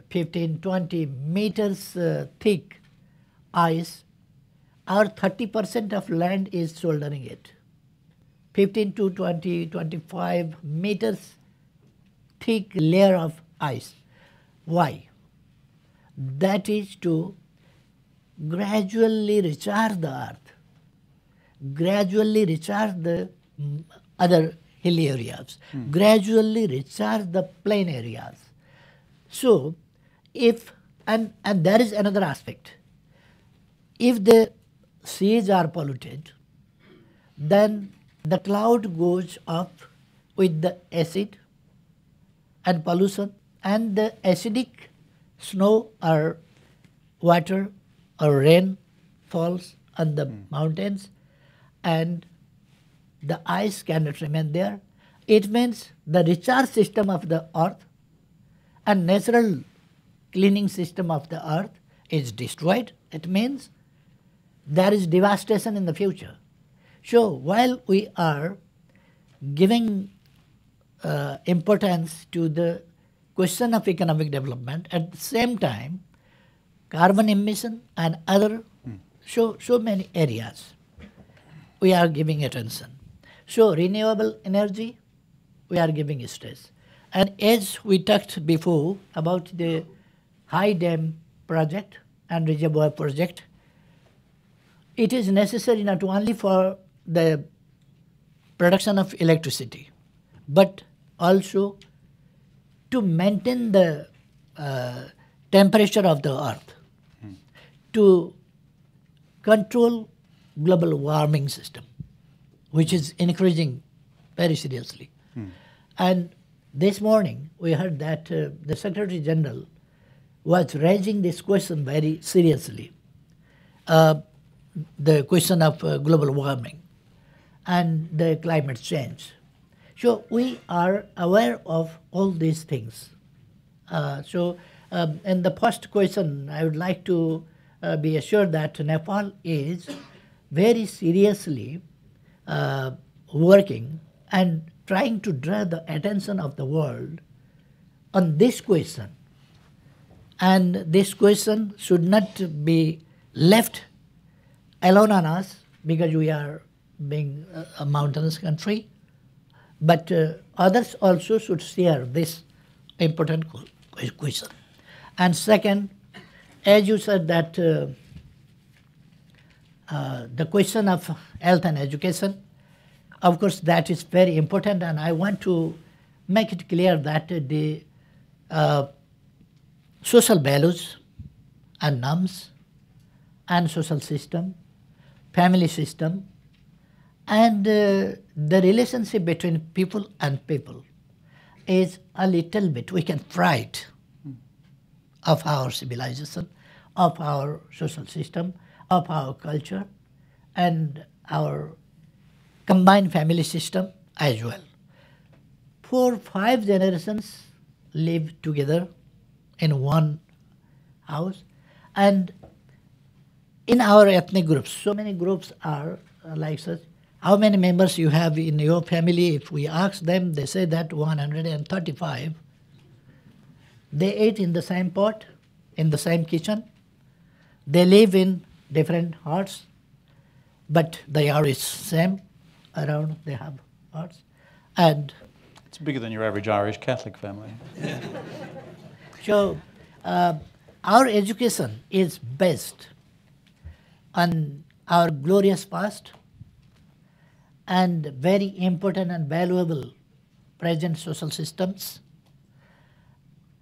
15, 20 meters thick ice, our 30% of land is shouldering it. 15 to 20, 25 meters thick layer of ice. Why? That is to gradually recharge the earth, gradually recharge the other hilly areas, gradually recharge the plain areas. So, if, and there is another aspect, if the seas are polluted, then the cloud goes up with the acid and pollution, and the acidic snow or water or rain falls on the mountains, and the ice cannot remain there. It means the recharge system of the earth and natural cleaning system of the earth is destroyed. It means there is devastation in the future. So while we are giving importance to the question of economic development, at the same time, carbon emission and other so many areas we are giving attention. So renewable energy, we are giving stress. And as we talked before about the high dam project and reservoir project, it is necessary not only for the production of electricity, but also to maintain the temperature of the earth, to control global warming system, which is increasing very seriously. And this morning we heard that the Secretary General was raising this question very seriously, the question of global warming and the climate change. So we are aware of all these things. In the first question, I would like to be assured that Nepal is very seriously working and trying to draw the attention of the world on this question. And this question should not be left alone on us because we are being a mountainous country, but others also should share this important question. And second, as you said that the question of health and education, of course that is very important, and I want to make it clear that the social values and norms and social system, family system, and the relationship between people and people is a little bit, we can pride of our civilization, of our social system, of our culture, and our combined family system as well. 4-5 generations live together in one house. And in our ethnic groups, so many groups are like such. How many members you have in your family? If we ask them, they say that 135. They ate in the same pot, in the same kitchen. They live in different huts, but the yard is same. Around they have huts. And It's bigger than your average Irish Catholic family. so our education is based on our glorious past and very important and valuable present social systems.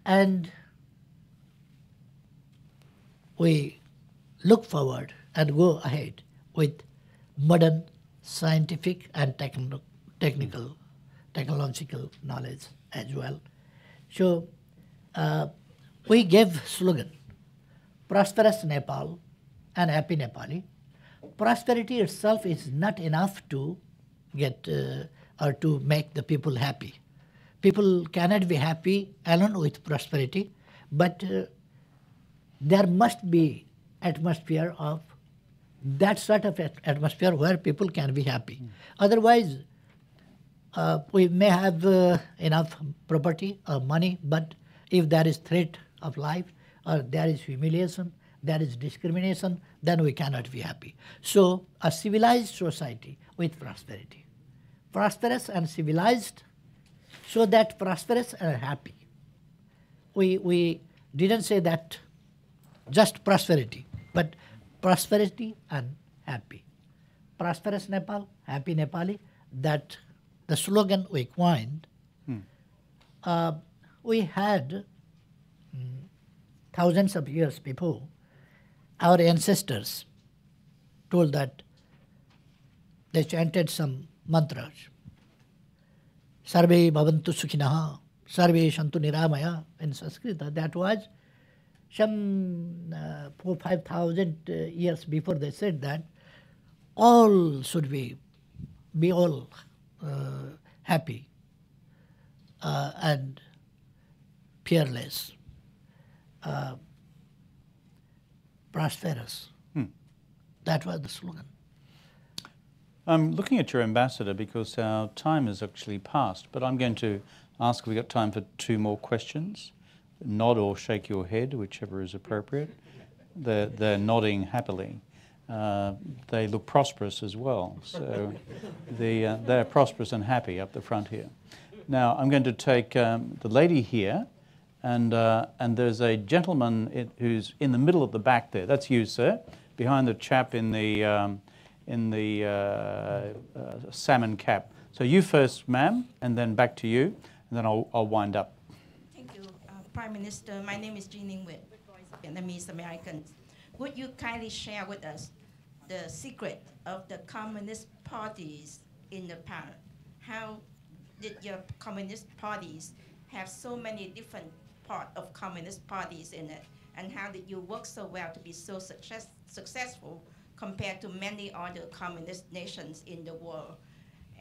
And we look forward and go ahead with modern scientific and technological knowledge as well. So we gave slogan, prosperous Nepal and happy Nepali. Prosperity itself is not enough to get or to make the people happy. People cannot be happy alone with prosperity, but there must be atmosphere of that sort of atmosphere where people can be happy. Otherwise, we may have enough property or money, but if there is threat of life or there is humiliation, there is discrimination, then we cannot be happy. So a civilized society with prosperity. Prosperous and civilized, so that prosperous and happy. We didn't say that just prosperity, but prosperity and happy. Prosperous Nepal, happy Nepali, that the slogan we coined. We had thousands of years before, our ancestors told that they chanted some mantras. Sarve bhavantu sukhinaha, sarve shantu niramaya in Sanskrit. That was some 4,000-5,000 years before they said that all should be all happy and fearless, prosperous. That was the slogan. I'm looking at your ambassador because our time has actually passed, but I'm going to ask if we've got time for 2 more questions. Nod or shake your head, whichever is appropriate. They're nodding happily. They look prosperous as well, so they're prosperous and happy up the front here. Now I'm going to take the lady here, and there's a gentleman who's in the middle of the back there. That's you, sir, behind the chap in the salmon cap. So you first, ma'am, and then back to you, and then I'll wind up. Thank you, Prime Minister. My name is Jean Nguyen, Voice of Vietnamese Americans. Would you kindly share with us the secret of the communist parties in Nepal? How did your communist parties have so many different parts of communist parties in it? And how did you work so well to be so successful compared to many other communist nations in the world?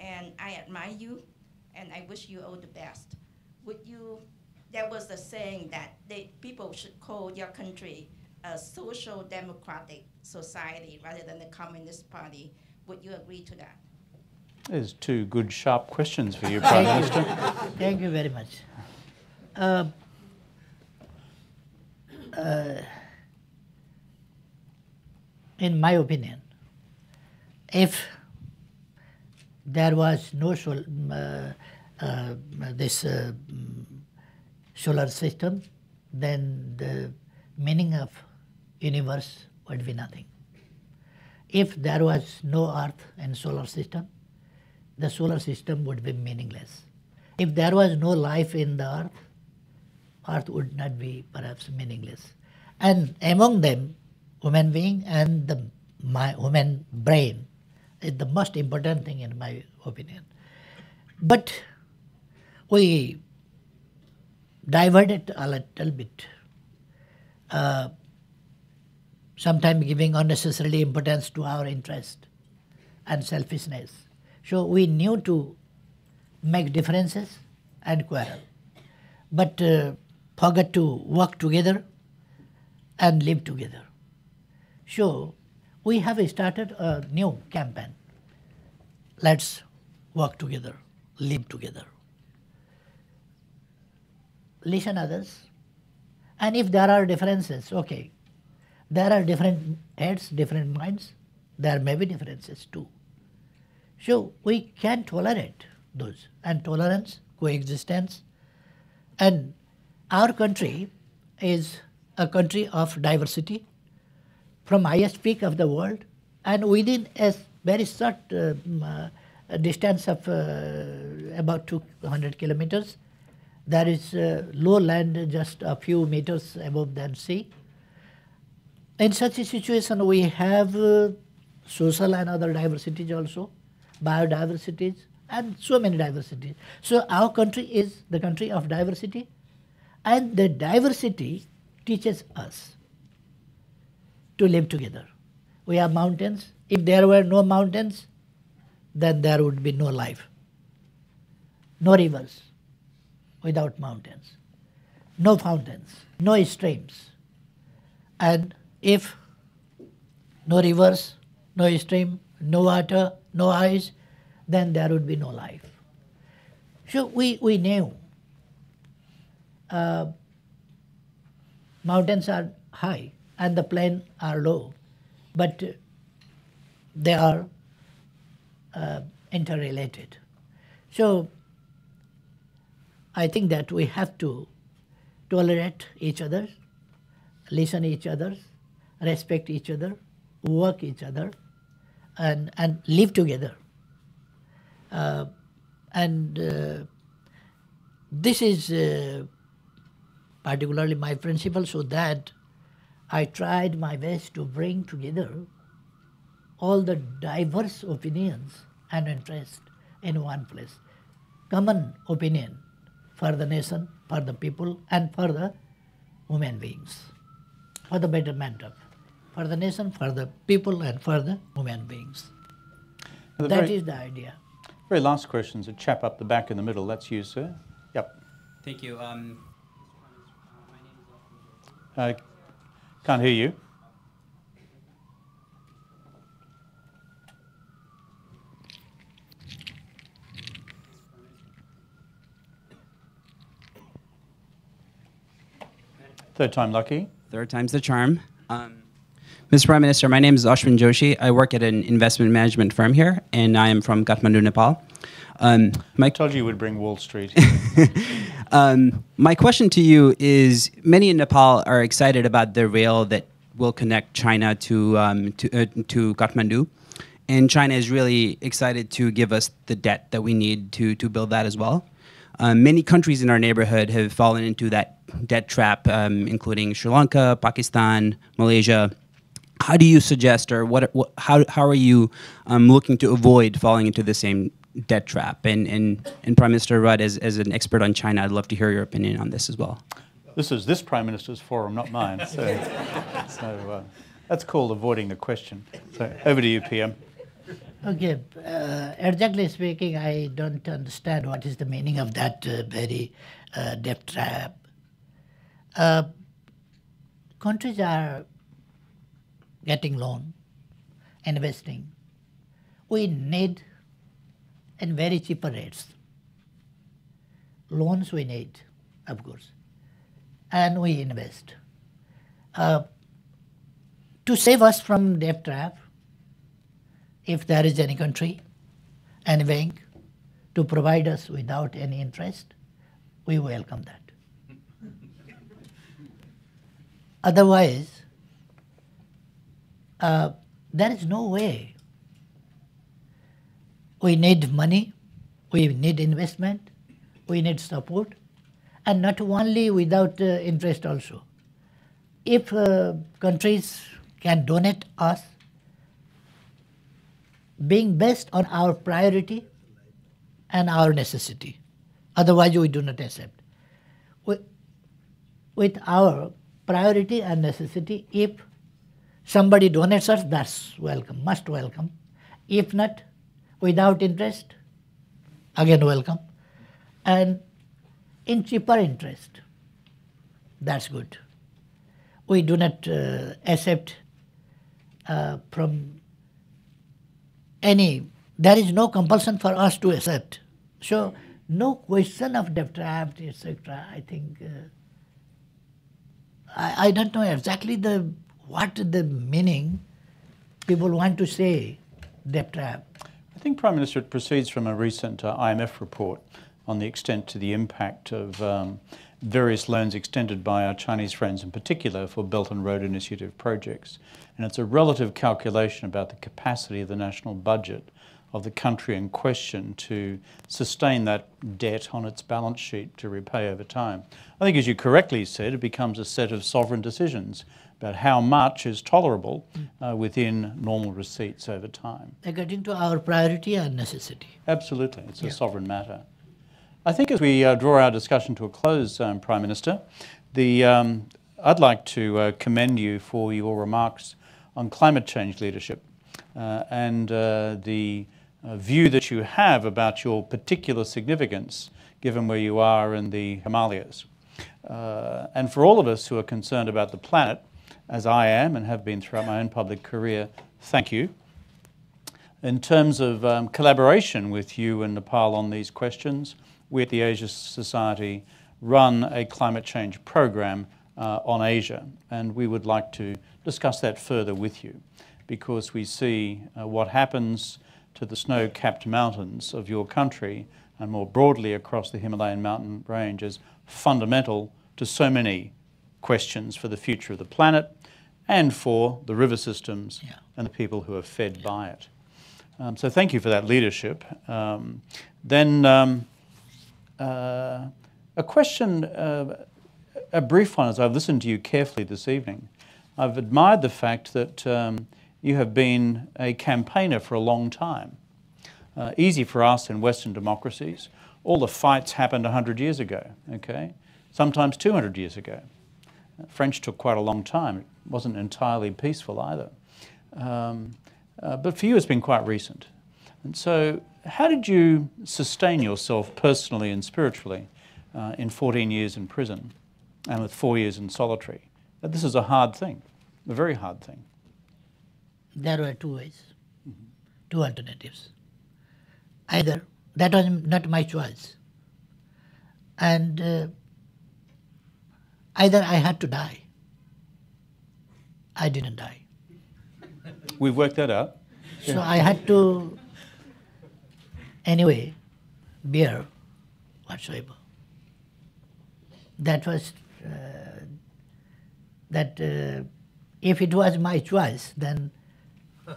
And I admire you, and I wish you all the best. There was a saying that people should call your country a social democratic society rather than a communist party. Would you agree to that? There's 2 good, sharp questions for you, Prime Minister. Thank you very much. In my opinion, if there was no solar system, then the meaning of universe would be nothing. If there was no Earth and solar system, the solar system would be meaningless. If there was no life in the Earth would not be perhaps meaningless. And among them, human being and the human brain is the most important thing in my opinion. But we diverted a little bit, sometimes giving unnecessarily importance to our interest and selfishness. So we knew to make differences and quarrel, but forgot to work together and live together. So we have started a new campaign. Let's work together, live together. Listen others. And if there are differences, okay, there are different heads, different minds, there may be differences too. So we can tolerate those, and tolerance, coexistence. And our country is a country of diversity from highest peak of the world, and within a very short distance of about 200 kilometers, there is low land just a few meters above the sea. In such a situation, we have social and other diversities also, biodiversities, and so many diversities. So our country is the country of diversity, and the diversity teaches us to live together. We have mountains. If there were no mountains, then there would be no life. No rivers without mountains. No fountains, no streams. And if no rivers, no stream, no water, no ice, then there would be no life. So we knew mountains are high and the plains are low, but they are interrelated. So I think that we have to tolerate each other, listen each other, respect each other, work each other, and live together. This is particularly my principle, so that I tried my best to bring together all the diverse opinions and interests in one place. Common opinion for the nation, for the people, and for the human beings, for the betterment of, for the nation, for the people, and for the human beings. That is the idea. Very last question is a chap up the back in the middle. That's you, sir. Yep. Thank you. Can't hear you. Third time lucky. Third time's the charm. Mr. Prime Minister, my name is Ashwin Joshi. I work at an investment management firm here, and I am from Kathmandu, Nepal. I told you would bring Wall Street. My question to you is, many in Nepal are excited about the rail that will connect China to Kathmandu, and China is really excited to give us the debt that we need to build that as well. Many countries in our neighborhood have fallen into that debt trap, including Sri Lanka, Pakistan, Malaysia. How do you suggest, or how are you looking to avoid falling into the same debt trap? And Prime Minister Rudd, as an expert on China, I'd love to hear your opinion on this as well. This is this Prime Minister's forum, not mine. So that's called avoiding the question. So over to you, PM. Okay, exactly speaking, I don't understand what is the meaning of that very debt trap. Countries are getting loan, investing. We need in very cheaper rates. Loans we need, of course, and we invest. To save us from debt trap, if there is any country, any bank, to provide us without any interest, we welcome that. Otherwise, there is no way. We need money, we need investment, we need support, and not only without interest also. If countries can donate us, being based on our priority and our necessity. Otherwise, we do not accept. With our priority and necessity, if somebody donates us, that's welcome, must welcome. If not, without interest, again welcome, and in cheaper interest, that's good. We do not accept from any, there is no compulsion for us to accept. So no question of debt trap, etc. I think, I don't know exactly what the meaning people want to say, debt trap. I think, Prime Minister, it proceeds from a recent IMF report on the extent to the impact of various loans extended by our Chinese friends in particular for Belt and Road Initiative projects. And it's a relative calculation about the capacity of the national budget of the country in question to sustain that debt on its balance sheet to repay over time. I think, as you correctly said, it becomes a set of sovereign decisions about how much is tolerable within normal receipts over time. According to our priority and necessity. Absolutely, it's a sovereign matter. I think as we draw our discussion to a close, Prime Minister, I'd like to commend you for your remarks on climate change leadership and the view that you have about your particular significance given where you are in the Himalayas. And for all of us who are concerned about the planet, as I am and have been throughout my own public career, thank you. In terms of collaboration with you and Nepal on these questions, we at the Asia Society run a climate change program on Asia, and we would like to discuss that further with you because we see what happens to the snow-capped mountains of your country and more broadly across the Himalayan mountain range as fundamental to so many questions for the future of the planet and for the river systems and the people who are fed by it. So thank you for that leadership. A question, a brief one as I've listened to you carefully this evening. I've admired the fact that you have been a campaigner for a long time. Easy for us in Western democracies. All the fights happened 100 years ago, okay? Sometimes 200 years ago. French took quite a long time. It wasn't entirely peaceful either. But for you, it's been quite recent. And so how did you sustain yourself personally and spiritually in 14 years in prison and with 4 years in solitary? This is a hard thing, a very hard thing. There were two ways, two alternatives. Either, that was not my choice, and either I had to die. I didn't die. We've worked that out. So I had to, anyway, bear whatsoever. That was, if it was my choice, then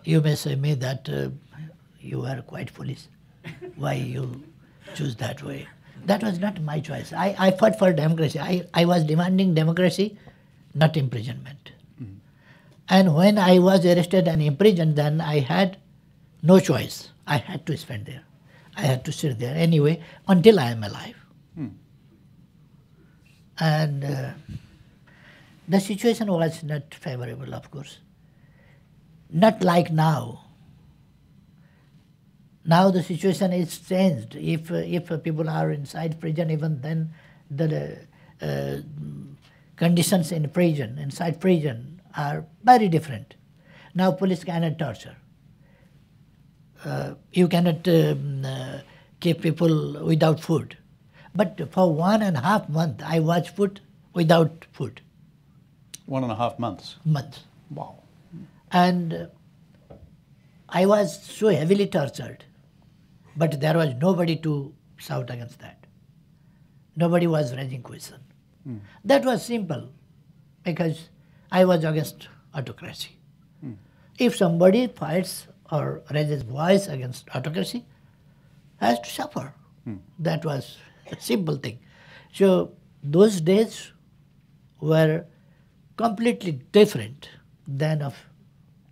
you may say me that you are quite foolish. Why you choose that way? That was not my choice. I fought for democracy. I was demanding democracy, not imprisonment. And when I was arrested and imprisoned, then I had no choice. I had to spend there. I had to sit there anyway until I am alive. And the situation was not favorable, of course. Not like now. Now the situation is changed. If people are inside prison, even then the conditions in prison, inside prison, are very different. Now police cannot torture. You cannot keep people without food. But for 1.5 months, I was put without food. 1.5 months? Months. Wow. And I was so heavily tortured, but there was nobody to shout against that. Nobody was raising question. That was simple, because I was against autocracy. If somebody fights or raises voice against autocracy, has to suffer. That was a simple thing. So those days were completely different than of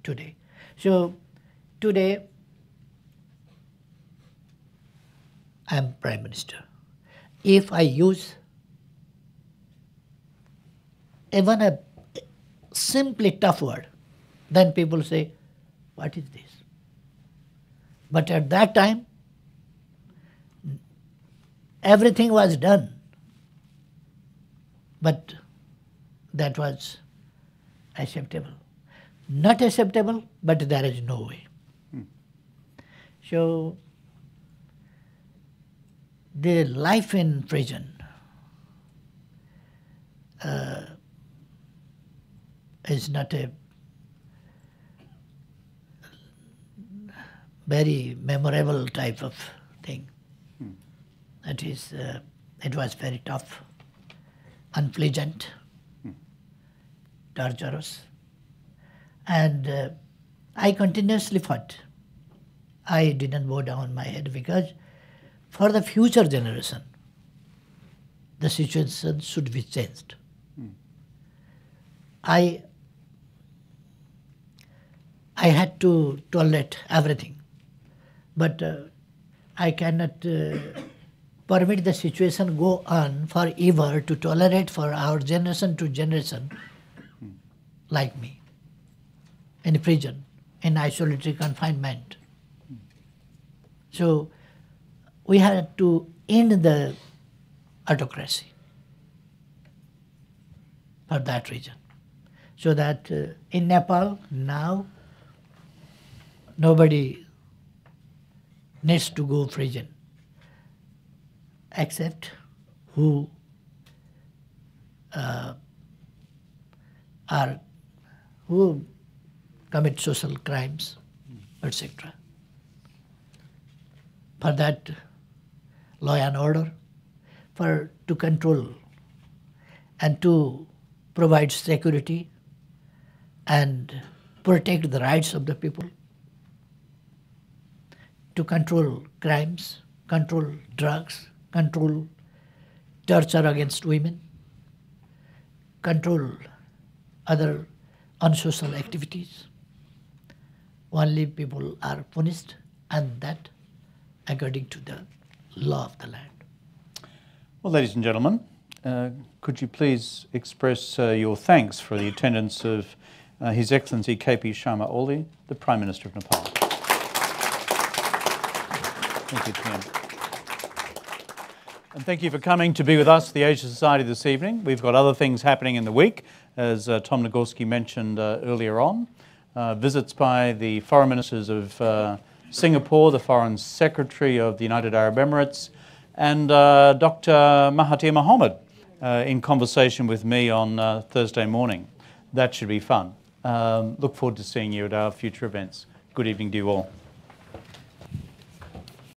today. So today, I am Prime Minister. If I use even a simply tough word, then people say, what is this? But at that time, everything was done. But that was acceptable. Not acceptable, but there is no way. So, the life in prison is not a very memorable type of thing. That is, it was very tough, unpleasant, torturous. And I continuously fought. I didn't bow down my head because for the future generation, the situation should be changed. I had to tolerate everything, but I cannot permit the situation go on forever to tolerate for our generation to generation like me in prison, in isolatory confinement. So we had to end the autocracy for that reason. So that in Nepal now nobody needs to go prison except who commit social crimes, etc. For that, law and order, to control and to provide security and protect the rights of the people, to control crimes, control drugs, control torture against women, control other unsocial activities. Only people are punished, and that according to the law of the land. Well, ladies and gentlemen, could you please express your thanks for the attendance of His Excellency KP Sharma Oli, the Prime Minister of Nepal. Thank you, Tim. And thank you for coming to be with us, the Asia Society, this evening. We've got other things happening in the week, as Tom Nagorski mentioned earlier on. Visits by the Foreign Ministers of Singapore, the Foreign Secretary of the United Arab Emirates, and Dr. Mahathir Mohamad in conversation with me on Thursday morning. That should be fun. Look forward to seeing you at our future events. Good evening to you all.